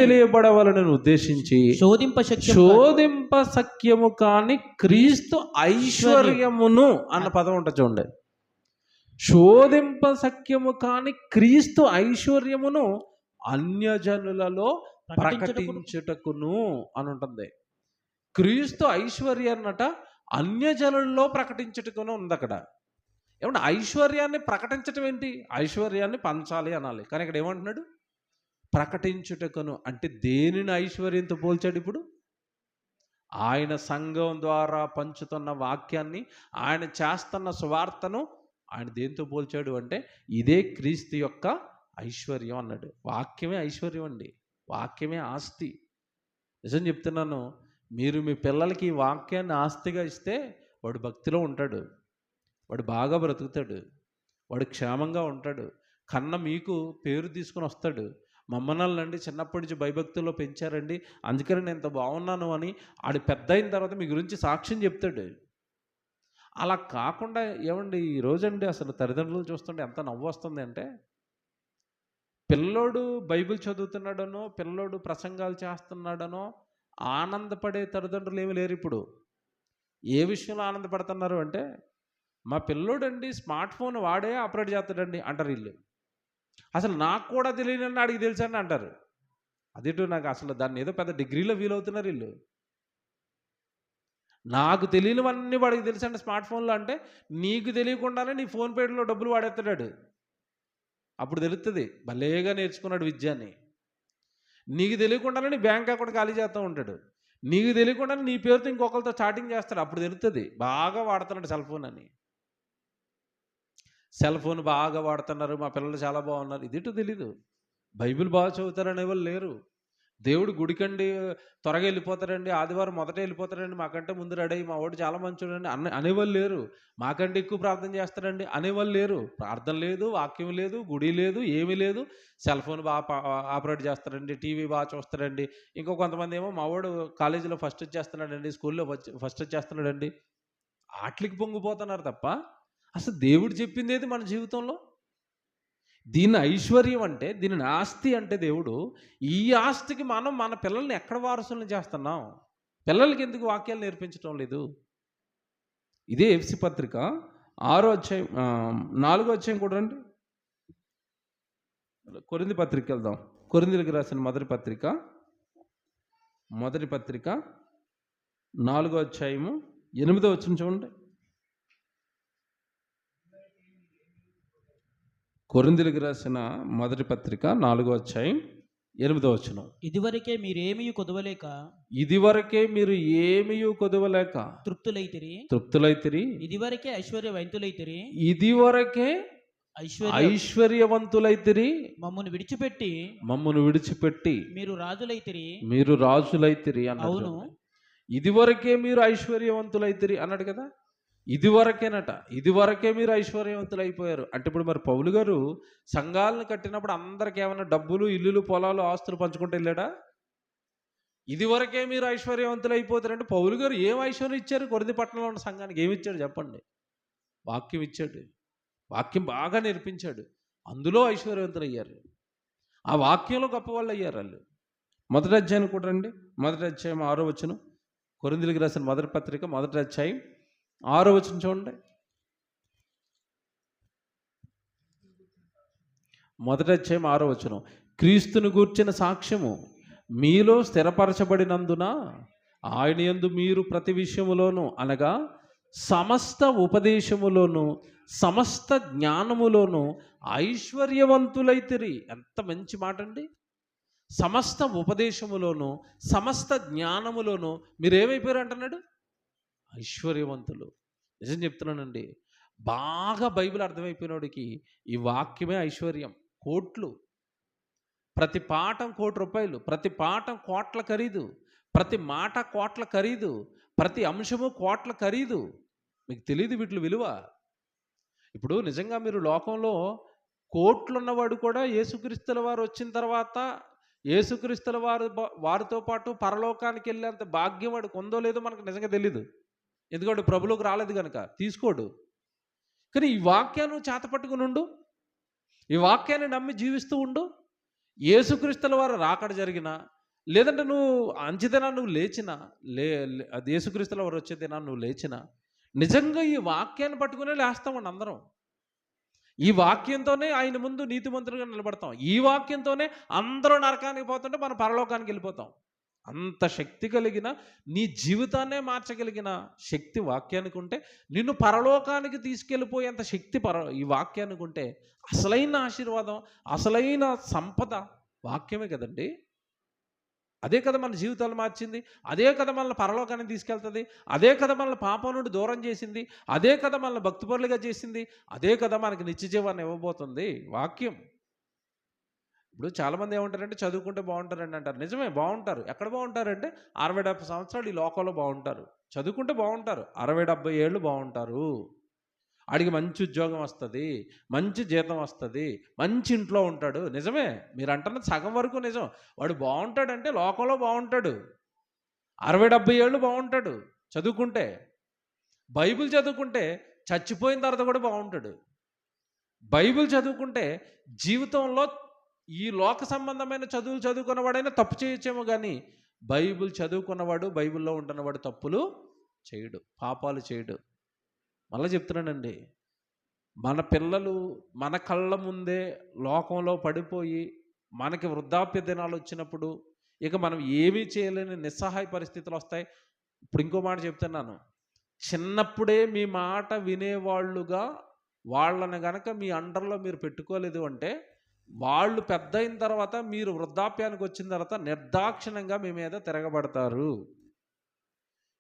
తెలియబడవలనని ఉద్దేశించి శోధింప సఖ్యము కాని క్రీస్తు ఐశ్వర్యమును అన్న పదం ఉంటుంది చూడండి. శోధింప సఖ్యము కాని క్రీస్తు ఐశ్వర్యమును అన్యజనులలో ప్రకటించుటకును అని ఉంటుంది. క్రీస్తు ఐశ్వర్యాన్నట అన్యజనులలో ప్రకటించుటకును ఉంది అక్కడ. ఏమంటే ఐశ్వర్యాన్ని ప్రకటించటం ఏంటి? ఐశ్వర్యాన్ని పంచాలి అనాలి. కానీ ఇక్కడ ఏమంటున్నాడు? ప్రకటించుటకును. అంటే దేనిని ఐశ్వర్యంతో పోల్చాడు? ఇప్పుడు ఆయన సంఘం ద్వారా పంచుతున్న వాక్యాన్ని, ఆయన చేస్తున్న సువార్తను ఆయన దేంతో పోల్చాడు అంటే ఇదే క్రీస్తు యొక్క ఐశ్వర్యం అన్నాడు. వాక్యమే ఐశ్వర్యం అండి. వాక్యమే ఆస్తి. నిజం చెప్తున్నాను, మీరు మీ పిల్లలకి ఈ వాక్యాన్ని ఆస్తిగా ఇస్తే వాడు భక్తిలో ఉంటాడు, వాడు బాగా బ్రతుకుతాడు, వాడు క్షేమంగా ఉంటాడు, కన్న మీకు పేరు తీసుకుని వస్తాడు. మమ్మల్ని చిన్నప్పటి నుంచి భయభక్తుల్లో పెంచారండి, అందుకని నేను ఇంత బాగున్నాను అని ఆడు పెద్ద అయిన తర్వాత మీ గురించి సాక్ష్యం చెప్తాడు. అలా కాకుండా ఏమండి ఈరోజండి అసలు తల్లిదండ్రులు చూస్తుంటే ఎంత నవ్వు వస్తుంది అంటే, పిల్లోడు బైబిల్ చదువుతున్నాడనో పిల్లోడు ప్రసంగాలు చేస్తున్నాడనో ఆనందపడే తల్లిదండ్రులు ఏమి లేరు. ఇప్పుడు ఏ విషయంలో ఆనందపడుతున్నారు అంటే, మా పిల్లోడండి స్మార్ట్ ఫోన్ వాడే ఆపరేట్ చేస్తాడండి అంటారు వీళ్ళు. అసలు నాకు కూడా తెలియనని అడిగి తెలుసని అంటారు. అదేంటో నాకు అసలు దాన్ని ఏదో పెద్ద డిగ్రీలో ఫీల్ అవుతున్నారు వీళ్ళు. నాకు తెలియనివన్నీ వాడికి తెలుసండి స్మార్ట్ ఫోన్లో. అంటే నీకు తెలియకుండానే నీ ఫోన్పేలో డబ్బులు వాడేస్తాడు. అప్పుడు తెలుస్తుంది భలేగా నేర్చుకున్నాడు విద్యాన్ని. నీకు తెలియకుండానే నీ బ్యాంక్ అకౌంట్ ఖాళీ చేస్తూ ఉంటాడు. నీకు తెలియకుండానే నీ పేరుతో ఇంకొకరితో చాటింగ్ చేస్తాడు. అప్పుడు తెలుస్తుంది బాగా వాడుతున్నాడు సెల్ ఫోన్ అని. సెల్ ఫోన్ బాగా వాడుతున్నారు, మా పిల్లలు చాలా బాగున్నారు, ఇదేంటో తెలీదు. బైబిల్ బాగా చదువుతారనే వాళ్ళు లేరు. దేవుడు గుడికండి త్వరగా వెళ్ళిపోతారండి, ఆదివారం మొదట వెళ్ళిపోతారండి, మాకంటే ముందు రెడీ మా వాడు చాలా మంచోడండి అనేవాళ్ళు లేరు. మాకంటే ఎక్కువ ప్రార్థన చేస్తారండి అనేవాళ్ళు లేరు. ప్రార్థన లేదు, వాక్యం లేదు, గుడి లేదు, ఏమీ లేదు. సెల్ ఫోన్ బాగా ఆపరేట్ చేస్తారండి, టీవీ బాగా చూస్తారండి. ఇంకో కొంతమంది ఏమో మా వాడు కాలేజీలో ఫస్ట్ వచ్చేస్తున్నాడండి, స్కూల్లో ఫస్ట్ వచ్చేస్తున్నాడండి, వాటికి పొంగిపోతున్నారు తప్ప అసలు దేవుడు చెప్పింది ఏది మన జీవితంలో? దీన్ని ఐశ్వర్యం అంటే, దీనిని ఆస్తి అంటే దేవుడు, ఈ ఆస్తికి మనం మన పిల్లల్ని ఎక్కడ వారసులను చేస్తున్నాం? పిల్లలకి ఎందుకు వాక్యాలు నేర్పించడం లేదు? ఇదే ఎఫెసీ పత్రిక 6వ అధ్యాయం 4వ అధ్యాయం కూడా రండి. కొరింథీ పత్రిక వెళ్దాం. కొరింథీలకు రాసిన మొదటి పత్రిక 4వ అధ్యాయము 8వ వచనం చూడండి. కొరింథీలకు రాసిన మొదటి పత్రిక 4వ అధ్యాయం 8వ వచనం. ఇదివరకే మీరు ఏమీ కొదవలేక తృప్తులైతిరి. ఇదివరకే ఐశ్వర్యవంతులైతిరి. మమ్మను విడిచిపెట్టి మీరు రాజులైతిరి అన్నాడు. ఇదివరకే మీరు ఐశ్వర్యవంతులైతిరి అన్నాడు కదా. ఇదివరకే మీరు ఐశ్వర్యవంతులు అయిపోయారు అంటే, ఇప్పుడు మరి పౌలు గారు సంఘాలను కట్టినప్పుడు అందరికి ఏమైనా డబ్బులు, ఇల్లులు, పొలాలు, ఆస్తులు పంచుకుంటూ వెళ్ళాడా? ఇదివరకే మీరు ఐశ్వర్యవంతులు అయిపోతారంటే పౌలు గారు ఏం ఐశ్వర్యం ఇచ్చారు? కొరింథీ పట్టణంలో ఉన్న సంఘానికి ఏమి ఇచ్చాడు చెప్పండి? వాక్యం ఇచ్చాడు. వాక్యం బాగా నేర్పించాడు, అందులో ఐశ్వర్యవంతులు అయ్యారు. ఆ వాక్యంలో గొప్పవాళ్ళు అయ్యారు వాళ్ళు. మొదటి అధ్యాయం కూడా రండి. మొదటి అధ్యాయం 6వ వచనం. కొరింథీలకు రాసిన మొదటి పత్రిక 1వ అధ్యాయం 6వ వచనం చూడండి. మొదటి అధ్యాయం 6వ వచనం. క్రీస్తును గూర్చిన సాక్ష్యము మీలో స్థిరపరచబడినందున ఆయన యందు మీరు ప్రతి విషయములోను, అనగా సమస్త ఉపదేశములోను సమస్త జ్ఞానములోను ఐశ్వర్యవంతులైతిరి. ఎంత మంచి మాట అండి. సమస్త ఉపదేశములోను సమస్త జ్ఞానములోను మీరేమైపోయారు అంటున్నాడు? ఐశ్వర్యవంతులు. నిజం చెప్తున్నానండి, బాగా బైబిల్ అర్థమైపోయినోడికి ఈ వాక్యమే ఐశ్వర్యం. కోట్లు, ప్రతి పాఠం ₹1,00,00,000, ప్రతి పాఠం కోట్ల ఖరీదు, ప్రతి మాట కోట్ల ఖరీదు, ప్రతి అంశము కోట్ల ఖరీదు. మీకు తెలియదు వీటి విలువ. ఇప్పుడు నిజంగా మీరు లోకంలో కోట్లున్నవాడు కూడా యేసుక్రీస్తుల వారు వచ్చిన తర్వాత యేసుక్రీస్తుల వారితో పాటు పరలోకానికి వెళ్ళేంత భాగ్యం వాడికి ఉందో లేదో మనకు నిజంగా తెలీదు. ఎందుకంటే ప్రభులోకి రాలేదు కనుక తీసుకోడు. కానీ ఈ వాక్యాన్ని చేతపట్టుకుని ఉండు, ఈ వాక్యాన్ని నమ్మి జీవిస్తూ ఉండు. యేసుక్రీస్తుల వారు రాకడ జరిగినా, లేదంటే నువ్వు అంచెదినా నువ్వు లేచినా, అది యేసుక్రీస్తుల వారు వచ్చే దినా నువ్వు లేచినా, నిజంగా ఈ వాక్యాన్ని పట్టుకునే లేస్తామండి అందరం. ఈ వాక్యంతోనే ఆయన ముందు నీతిమంతులుగా నిలబడతాం. ఈ వాక్యంతోనే అందరూ నరకానికి పోతుంటే మనం పరలోకానికి వెళ్ళిపోతాం. అంత శక్తి కలిగిన, నీ జీవితాన్నే మార్చగలిగిన శక్తి వాక్యానికి ఉంటే, నిన్ను పరలోకానికి తీసుకెళ్ళిపోయేంత శక్తి ఈ వాక్యానికి ఉంటే, అసలైన ఆశీర్వాదం, అసలైన సంపద వాక్యమే కదండి. అదే కదా మన జీవితాలు మార్చింది, అదే కదా మనల్ని పరలోకానికి తీసుకెళ్తుంది, అదే కదా మనల్ని పాపం నుండి దూరం చేసింది, అదే కదా మనల్ని భక్తిపరులుగా చేసింది, అదే కదా మనకి నిత్య జీవాన్ని ఇవ్వబోతుంది వాక్యం. ఇప్పుడు చాలామంది ఏమంటారంటే చదువుకుంటే బాగుంటారండి అంటారు. నిజమే, బాగుంటారు. ఎక్కడ బాగుంటారంటే 60-70 సంవత్సరాలు ఈ లోకంలో బాగుంటారు. చదువుకుంటే బాగుంటారు, 60-70 ఏళ్ళు బాగుంటారు. ఆడికి మంచి ఉద్యోగం వస్తుంది, మంచి జీతం వస్తుంది, మంచి ఇంట్లో ఉంటాడు. నిజమే, మీరు అంటున్నది సగం వరకు నిజం. వాడు బాగుంటాడంటే లోకంలో బాగుంటాడు, 60-70 ఏళ్ళు బాగుంటాడు చదువుకుంటే. బైబిల్ చదువుకుంటే చచ్చిపోయిన తర్వాత కూడా బాగుంటాడు. బైబిల్ చదువుకుంటే జీవితంలో ఈ లోక సంబంధమైన చదువులు చదువుకున్నవాడైనా తప్పు చేయొచ్చేమో, కానీ బైబిల్ చదువుకున్నవాడు, బైబిల్లో ఉంటున్నవాడు తప్పులు చేయడు, పాపాలు చేయడు. మళ్ళీ చెప్తున్నానండి, మన పిల్లలు మన కళ్ళ ముందే లోకంలో పడిపోయి మనకి వృద్ధాప్య దినాలు వచ్చినప్పుడు ఇక మనం ఏమీ చేయలేని నిస్సహాయ పరిస్థితులు వస్తాయి. ఇప్పుడు ఇంకో మాట చెప్తున్నాను, చిన్నప్పుడే మీ మాట వినేవాళ్ళుగా వాళ్ళని గనక మీ అండర్లో మీరు పెట్టుకోలేదు అంటే, వాళ్ళు పెద్ద అయిన తర్వాత మీరు వృద్ధాప్యానికి వచ్చిన తర్వాత నిర్దాక్షిణ్యంగా మీ మీద తిరగబడతారు.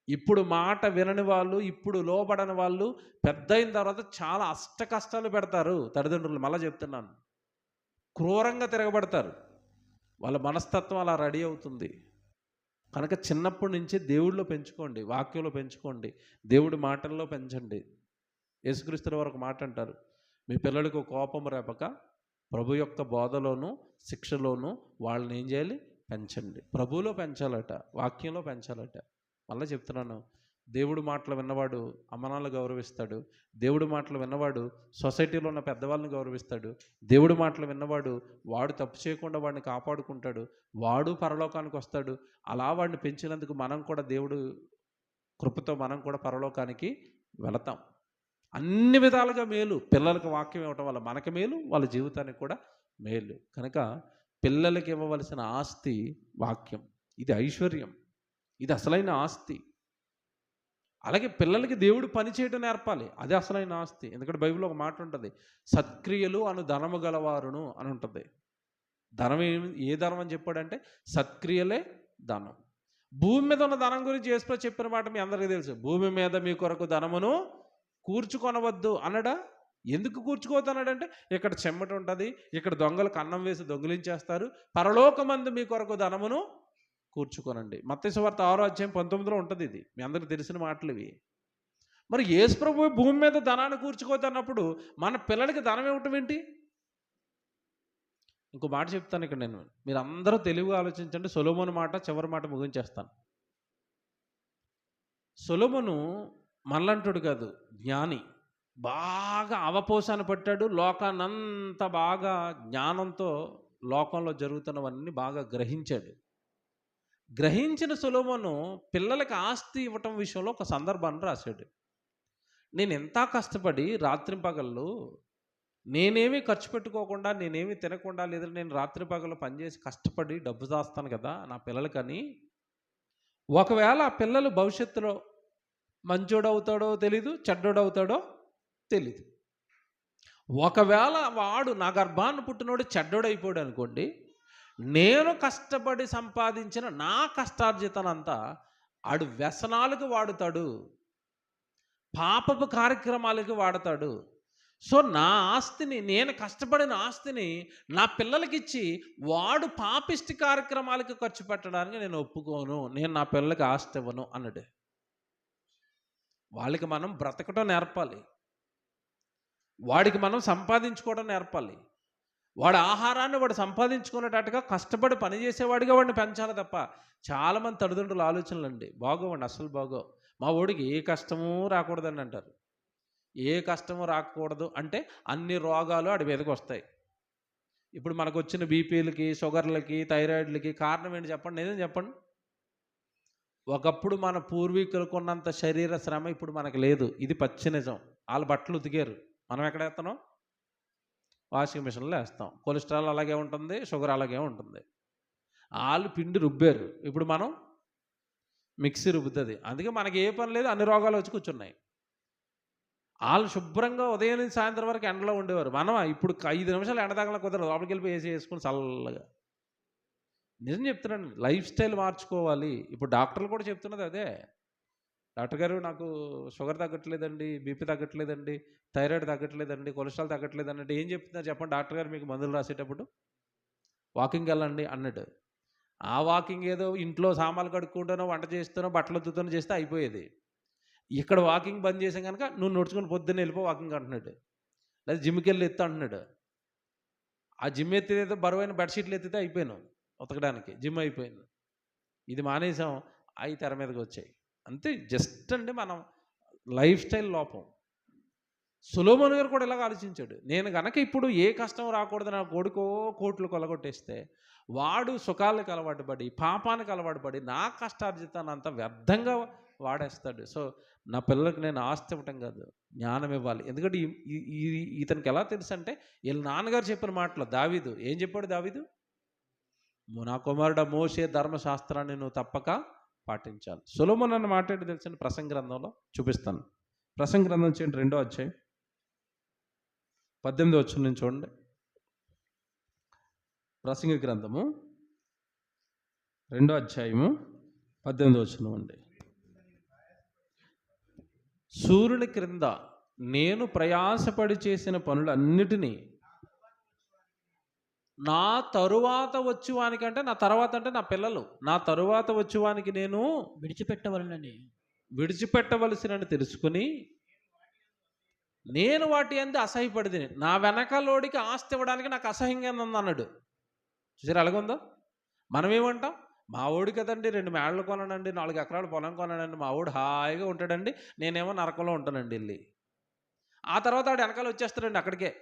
ఇప్పుడు మాట వినని వాళ్ళు, ఇప్పుడు లోబడని వాళ్ళు పెద్ద అయిన తర్వాత చాలా అష్ట కష్టాలు పెడతారు తల్లిదండ్రులు. మళ్ళీ చెప్తున్నాను, క్రూరంగా తిరగబడతారు. వాళ్ళ మనస్తత్వం అలా రెడీ అవుతుంది. కనుక చిన్నప్పటి నుంచి దేవుడిలో పెంచుకోండి, వాక్యంలో పెంచుకోండి, దేవుడి మాటల్లో పెంచండి. యేసుక్రీస్తుల వరకు మాట అంటారు, మీ పిల్లలకు కోపం రేపక ప్రభు యొక్క బోధలోను శిక్షలోను వాళ్ళని ఏం చేయాలి? పెంచండి. ప్రభువులో పెంచాలట, వాక్యంలో పెంచాలట. మళ్ళీ చెప్తున్నాను, దేవుడి మాటలు విన్నవాడు అమ్మనాలను గౌరవిస్తాడు, దేవుడి మాటలు విన్నవాడు సొసైటీలో ఉన్న పెద్దవాళ్ళని గౌరవిస్తాడు, దేవుడి మాటలు విన్నవాడు వాడు తప్పు చేయకుండా వాడిని కాపాడుకుంటాడు, వాడు పరలోకానికి వస్తాడు. అలా వాడిని పెంచినందుకు మనం కూడా దేవుడు కృపతో మనం కూడా పరలోకానికి వెళతాం. అన్ని విధాలుగా మేలు. పిల్లలకు వాక్యం ఇవ్వటం వల్ల మనకి మేలు, వాళ్ళ జీవితానికి కూడా మేలు. కనుక పిల్లలకి ఇవ్వవలసిన ఆస్తి వాక్యం. ఇది ఐశ్వర్యం, ఇది అసలైన ఆస్తి. అలాగే పిల్లలకి దేవుడు పని చేయడం నేర్పాలి, అదే అసలైన ఆస్తి. ఎందుకంటే బైబిల్లో ఒక మాట ఉంటుంది, సత్క్రియలు అను ధనము గలవారును అని ఉంటుంది. ధనం ఏ ధనం అని చెప్పాడంటే సత్క్రియలే ధనం. భూమి మీద ఉన్న ధనం గురించి యేసుప్రభువు చెప్పిన మాట మీ అందరికీ తెలుసు, భూమి మీద మీ కొరకు ధనమును కూర్చుకొనవద్దు అన్నాడా? ఎందుకు కూర్చుకోవద్దు అన్నాడంటే, ఇక్కడ చెమ్మట ఉంటుంది, ఇక్కడ దొంగలకు అన్నం వేసి దొంగిలించేస్తారు, పరలోకమందు మీ కొరకు ధనమును కూర్చుకోనండి. మత్తయి సువార్త 6వ అధ్యాయం 19లో ఉంటుంది. ఇది మీ అందరికి తెలిసిన మాటలు ఇవి. మరి యేసు ప్రభువు భూమి మీద ధనాన్ని కూర్చుకోవద్దు అన్నప్పుడు మన పిల్లలకి ధనం ఇవ్వటం ఏంటి? ఇంకో మాట చెప్తాను ఇక్కడ నేను, మీరు అందరూ తెలివిగా ఆలోచించండి. సొలొమోను మాట చివరి మాట ముగించేస్తాను. సొలొమోను మళ్ళంటుడు కాదు, జ్ఞాని. బాగా అవపోసాన్ని పట్టాడు, లోకాన్నంతా బాగా జ్ఞానంతో లోకంలో జరుగుతున్నవన్నీ బాగా గ్రహించాడు. గ్రహించిన సొలొమోను పిల్లలకి ఆస్తి ఇవ్వటం విషయంలో ఒక సందర్భాన్ని రాశాడు. నేను ఎంత కష్టపడి రాత్రింపగళ్ళు నేనేమీ ఖర్చు పెట్టుకోకుండా, నేనేమీ తినకుండా, లేదా నేను రాత్రి పగలు పనిచేసి కష్టపడి డబ్బు దాస్తాను కదా నా పిల్లలకని. ఒకవేళ ఆ పిల్లలు భవిష్యత్తులో మంచోడవుతాడో తెలీదు, చెడ్డోడవుతాడో తెలీదు. ఒకవేళ వాడు నా గర్భాన్ని పుట్టినోడు చెడ్డోడైపోయాడు అనుకోండి, నేను కష్టపడి సంపాదించిన నా కష్టార్జితనంతా ఆడు వ్యసనాలకు వాడుతాడు, పాపపు కార్యక్రమాలకి వాడతాడు. సో నా ఆస్తిని, నేను కష్టపడిన ఆస్తిని నా పిల్లలకి ఇచ్చి వాడు పాపిష్టి కార్యక్రమాలకు ఖర్చు పెట్టడానికి నేను ఒప్పుకోను, నేను నా పిల్లలకి ఆస్తి ఇవ్వను అన్నాడు. వాళ్ళకి మనం బ్రతకటం నేర్పాలి, వాడికి మనం సంపాదించుకోవడం నేర్పాలి. వాడి ఆహారాన్ని వాడు సంపాదించుకునేటట్టుగా కష్టపడి పనిచేసేవాడిగా వాడిని పెంచాలి తప్ప. చాలామంది తల్లిదండ్రుల ఆలోచనలు అండి బాగోవండి, అస్సలు బాగో. మా వాడికి ఏ కష్టమూ రాకూడదని అంటారు. ఏ కష్టము రాకూడదు అంటే అన్ని రోగాలు వాడి మీదకి వస్తాయి. ఇప్పుడు మనకు వచ్చిన బీపీలకి, షుగర్లకి, థైరాయిడ్లకి కారణం ఏంటి చెప్పండి, నిజం చెప్పండి. ఒకప్పుడు మన పూర్వీకులకు ఉన్నంత శరీర శ్రమ ఇప్పుడు మనకు లేదు, ఇది పచ్చి నిజం. వాళ్ళు బట్టలు ఉతికారు, మనం ఎక్కడ వేస్తాం? వాషింగ్ మిషన్లో వేస్తాం. కొలెస్ట్రాల్ అలాగే ఉంటుంది, షుగర్ అలాగే ఉంటుంది. వాళ్ళు పిండి రుబ్బారు, ఇప్పుడు మనం మిక్సీ రుబ్బుతుంది. అందుకే మనకి ఏ పని లేదు, అన్ని రోగాలు వచ్చి కూర్చున్నాయి. వాళ్ళు శుభ్రంగా ఉదయం నుంచి సాయంత్రం వరకు ఎండలో ఉండేవారు. మనం ఇప్పుడు 5 నిమిషాలు ఎండ తగల కుదరదు, లోపలికి వెళ్ళిపోయి ఏసీ వేసుకుని చల్లగా. నిజం చెప్తున్నాను, లైఫ్ స్టైల్ మార్చుకోవాలి. ఇప్పుడు డాక్టర్లు కూడా చెప్తున్నది అదే. డాక్టర్ గారు నాకు షుగర్ తగ్గట్లేదండి, బీపీ తగ్గట్లేదండి, థైరాయిడ్ తగ్గట్లేదండి, కొలెస్ట్రాల్ తగ్గట్లేదండి అంటే ఏం చెప్తున్నారు చెప్పండి డాక్టర్ గారు మీకు మందులు రాసేటప్పుడు? వాకింగ్ వెళ్ళండి అన్నాడు. ఆ వాకింగ్ ఏదో ఇంట్లో సామాన్లు కడుక్కుంటానో, వంట చేస్తానో, బట్టలు ఉతుకుతానో చేస్తే అయిపోయేది. ఇక్కడ వాకింగ్ బంద్ చేసాం కనుక నువ్వు నడుచుకొని పొద్దున్న వెళ్ళిపో వాకింగ్ అంటున్నాడు. లేదా జిమ్కి వెళ్ళి ఎత్తు అంటున్నాడు. ఆ జిమ్ ఎత్తితే బరువైన బెడ్షీట్లు ఎత్తితే అయిపోయాను ఉతకడానికి, జిమ్ అయిపోయింది. ఇది మానేసాం, అవి తెర మీదకి వచ్చాయి అంతే. జస్ట్ అండి మనం లైఫ్ స్టైల్ లోపం. సొలొమోను గారు కూడా ఇలాగ ఆలోచించాడు. నేను గనక ఇప్పుడు ఏ కష్టం రాకూడదు, నా కొడుకో కోట్లు కొలగొట్టేస్తే వాడు సుఖాలకు అలవాటు పడి, పాపానికి అలవాటు పడి, నా కష్టార్జితాన్ని అంతా వ్యర్థంగా వాడేస్తాడు. సో నా పిల్లలకు నేను ఆస్తి ఇవ్వటం కాదు, జ్ఞానం ఇవ్వాలి. ఎందుకంటే ఇతనికి ఎలా తెలుసు అంటే వీళ్ళ నాన్నగారు చెప్పిన మాటలో దావీదు ఏం చెప్పాడు? దావీదు, నా కుమారుడు మోషే ధర్మశాస్త్రాన్ని నువ్వు తప్పక పాటించాలి. సొలొమోను అన్న మాట ఏంటి తెలిసిన? ప్రసంగ గ్రంథంలో చూపిస్తాను. ప్రసంగ గ్రంథం చేయండి, 2వ అధ్యాయం 18వ వచనం నుంచి చూడండి. ప్రసంగ గ్రంథము 2వ అధ్యాయము 18వ వచనం అండి. సూర్యుని క్రింద నేను ప్రయాసపడి చేసిన పనులన్నిటినీ నా తరువాత వచ్చువానికి, అంటే నా తర్వాత అంటే నా పిల్లలు, నా తరువాత వచ్చువానికి నేను విడిచిపెట్టవలసినని తెలుసుకుని నేను వాటి అందు అసహ్యపడితిని. నా వెనకలోడికి ఆస్తి ఇవ్వడానికి నాకు అసహ్యంగా ఉంది అన్నాడు. చూసారు ఎలాగుందో? మనం ఏమంటాం? మా ఓడి కదండి 2 మేడలు కొనడండి, 4 ఎకరాల పొలం కొనడండి, మా ఓడు హాయిగా ఉంటాడండి, నేనేమో నరకంలో ఉంటానండి వెళ్ళి. ఆ తర్వాత ఆడు వెనకాల వచ్చేస్తాడండి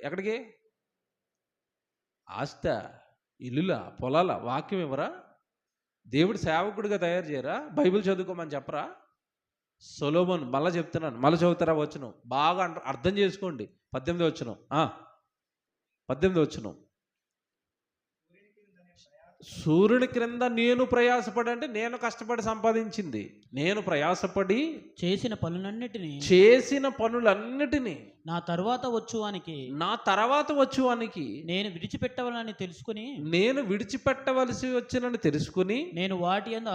ఎక్కడికి? ఆస్త, ఇల్లులా, పొలాల, వాక్యం ఇవ్వరా? దేవుడు సేవకుడిగా తయారు చేయరా? బైబిల్ చదువుకోమని చెప్పరా? సొలొమోను, మళ్ళీ చెప్తున్నాను, మళ్ళీ చదువుతారా వచనం బాగా అర్థం చేసుకోండి. 18వ వచనం, 18వ వచనం. సూర్యుని క్రింద నేను ప్రయాసపడి, అంటే నేను కష్టపడి సంపాదించింది, నేను ప్రయాసపడి చేసిన పనులన్నిటినీ నా తర్వాత వచ్చువానికి నేను విడిచిపెట్టవలసి వచ్చినని తెలుసుకుని నేను వాటి యందు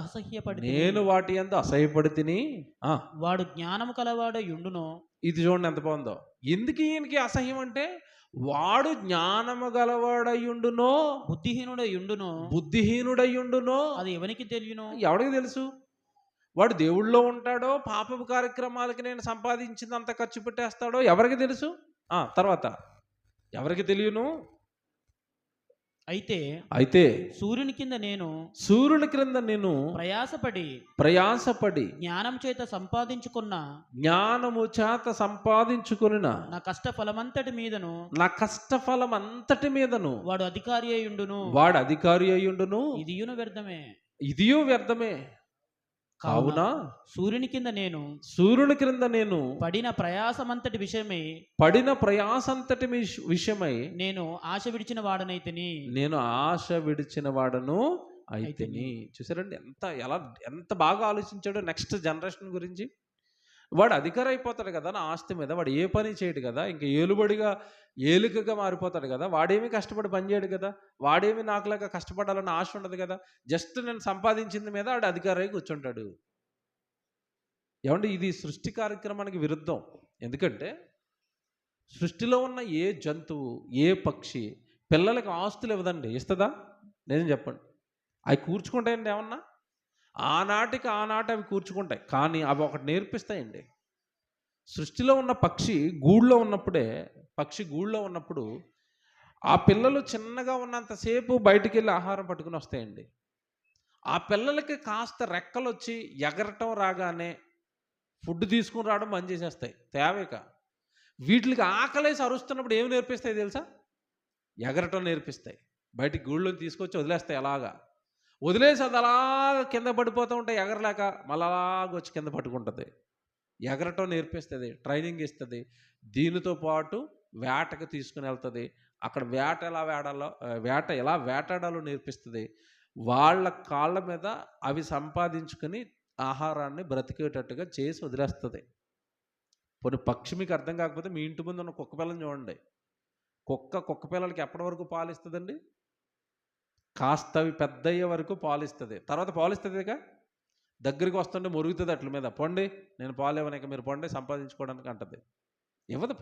అసహ్యపడితిని. వాడు జ్ఞానము కలవాడై యుండును. ఇది చూడండి ఎంత బాగుందో. ఎందుకు ఈయనకి అసహ్యం అంటే వాడు జ్ఞానము గలవాడయ్యుండునో, బుద్ధిహీనుడయ్యుండునో అది ఎవరికి తెలుసు? వాడు దేవుళ్ళో ఉంటాడో, పాపపు కార్యక్రమాలకి నేను సంపాదించిందంత ఖర్చు పెట్టేస్తాడో ఎవరికి తెలుసు? తర్వాత ఎవరికి తెలియను? అయితే సూర్యుని క్రింద నేను ప్రయాసపడి జ్ఞానము చేత సంపాదించుకున్న నా కష్టఫలమంతటి మీదను వాడు అధికారి అయ్యుండును. ఇదియు వ్యర్థమే. కావున సూర్యుని కింద నేను పడిన ప్రయాసమంతటి విషయమై నేను ఆశ విడిచిన వాడను అయితేని. చూసారండి ఎంత బాగా ఆలోచించాడో నెక్స్ట్ జనరేషన్ గురించి. వాడు అధికారి అయిపోతాడు కదా నా ఆస్తి మీద, వాడు ఏ పని చేయడు కదా, ఇంకా ఏలుకగా మారిపోతాడు కదా, వాడేమి కష్టపడి పని చేయడు కదా, వాడేమి నాకులాగా కష్టపడాలని ఆశ ఉండదు కదా, జస్ట్ నేను సంపాదించింది మీద వాడు అధికారి అయి కూర్చుంటాడు. ఏమంటే ఇది సృష్టి కార్యక్రమానికి విరుద్ధం. ఎందుకంటే సృష్టిలో ఉన్న ఏ జంతువు ఏ పక్షి పిల్లలకి ఆస్తులు ఇవ్వదండి. ఇస్తుందా? నేను చెప్పండి. అవి కూర్చుకుంటాయండి ఏమన్నా? ఆనాటికి అవి కూర్చుకుంటాయి, కానీ అవి ఒకటి నేర్పిస్తాయండి. సృష్టిలో ఉన్న పక్షి గూళ్ళో ఉన్నప్పుడు ఆ పిల్లలు చిన్నగా ఉన్నంతసేపు బయటికి వెళ్ళి ఆహారం పట్టుకుని వస్తాయండి. ఆ పిల్లలకి కాస్త రెక్కలు వచ్చి ఎగరటం రాగానే ఫుడ్ తీసుకుని రావడం బంద్ చేసేస్తాయి తేవేక. వీటికి ఆకలేసి అరుస్తున్నప్పుడు ఏమి నేర్పిస్తాయి తెలుసా? ఎగరటం నేర్పిస్తాయి. బయటికి గూళ్ళో తీసుకొచ్చి వదిలేస్తాయి. వదిలేసి అది అలాగ కింద పడిపోతూ ఉంటాయి, ఎగరలేక మళ్ళీ అలాగ వచ్చి కింద పట్టుకుంటుంది. ఎగరటం నేర్పిస్తుంది, ట్రైనింగ్ ఇస్తుంది. దీనితో పాటు వేటకు తీసుకుని వెళ్తుంది. అక్కడ వేట ఎలా వేటాడాలో నేర్పిస్తుంది. వాళ్ళ కాళ్ళ మీద అవి సంపాదించుకొని ఆహారాన్ని బ్రతికేటట్టుగా చేసి వదిలేస్తుంది. కొన్ని పక్షి మీకు అర్థం కాకపోతే మీ ఇంటి ముందు ఉన్న కుక్క పిల్లని చూడండి. కుక్క పిల్లలకి ఎప్పటి వరకు పాలిస్తుందండి? కాస్త అవి పెద్ద అయ్యే వరకు పాలిస్తుంది. తర్వాత పాలిస్తుందిగా దగ్గరికి వస్తుంటే మురుగుతుంది అట్ల మీద, పొండి నేను పాలు ఇవ్వనిక మీరు పొండి సంపాదించుకోవడానికి అంటది.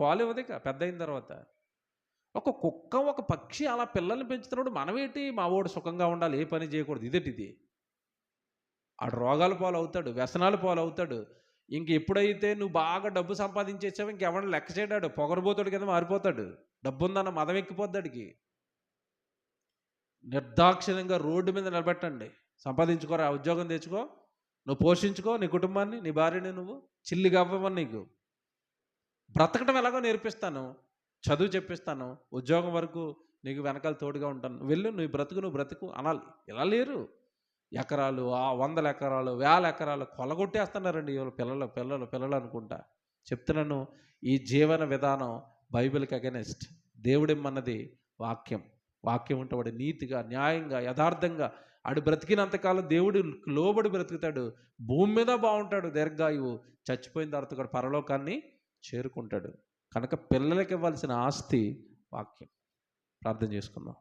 పాలు ఇవ్వదిక పెద్ద అయిన తర్వాత. ఒక పక్షి అలా పిల్లల్ని పెంచుతున్నప్పుడు మనమేంటి మా వాడు సుఖంగా ఉండాలి, ఏ పని చేయకూడదు, ఇది ఆడు రోగాల పాలు అవుతాడు, వ్యసనాల పాలు అవుతాడు. ఇంక ఎప్పుడైతే నువ్వు బాగా డబ్బు సంపాదించేసావు ఇంకెవడో లెక్క చేయడాడు, పొగరబోతాడు కింద మారిపోతాడు. డబ్బు ఉందన్న మదం ఎక్కిపోద్దాడికి. నిర్దాక్షిణ్యంగా రోడ్డు మీద నిలబెట్టండి. సంపాదించుకోరా, ఉద్యోగం తెచ్చుకో, నువ్వు పోషించుకో నీ కుటుంబాన్ని, నీ భార్యని, నువ్వు చిల్లిగా అవ్వమని నీకు బ్రతకటం ఎలాగో నేర్పిస్తాను, చదువు చెప్పిస్తాను, ఉద్యోగం వరకు నీకు వెనకాల తోడుగా ఉంటాను, వెళ్ళు నువ్వు బ్రతుకు అనాలి. ఇలా లేరు. ఎకరాలు 100 ఎకరాలు 1000 ఎకరాలు కొలగొట్టేస్తున్నారండి పిల్లలు అనుకుంటా. చెప్తున్నాను, ఈ జీవన విధానం బైబిల్కి అగెనెస్ట్. దేవుడేమన్నది వాక్యం ఉంటే వాడు నీతిగా న్యాయంగా యథార్థంగా ఆడు బ్రతికినంతకాలం దేవుడు లోబడి బ్రతుకుతాడు, భూమి మీద బాగుంటాడు, దీర్ఘాయువు. చచ్చిపోయిన తర్వాత కూడా పరలోకాన్ని చేరుకుంటాడు. కనుక పిల్లలకి ఇవ్వాల్సిన ఆస్తి వాక్యం. ప్రార్థన చేసుకుందాం.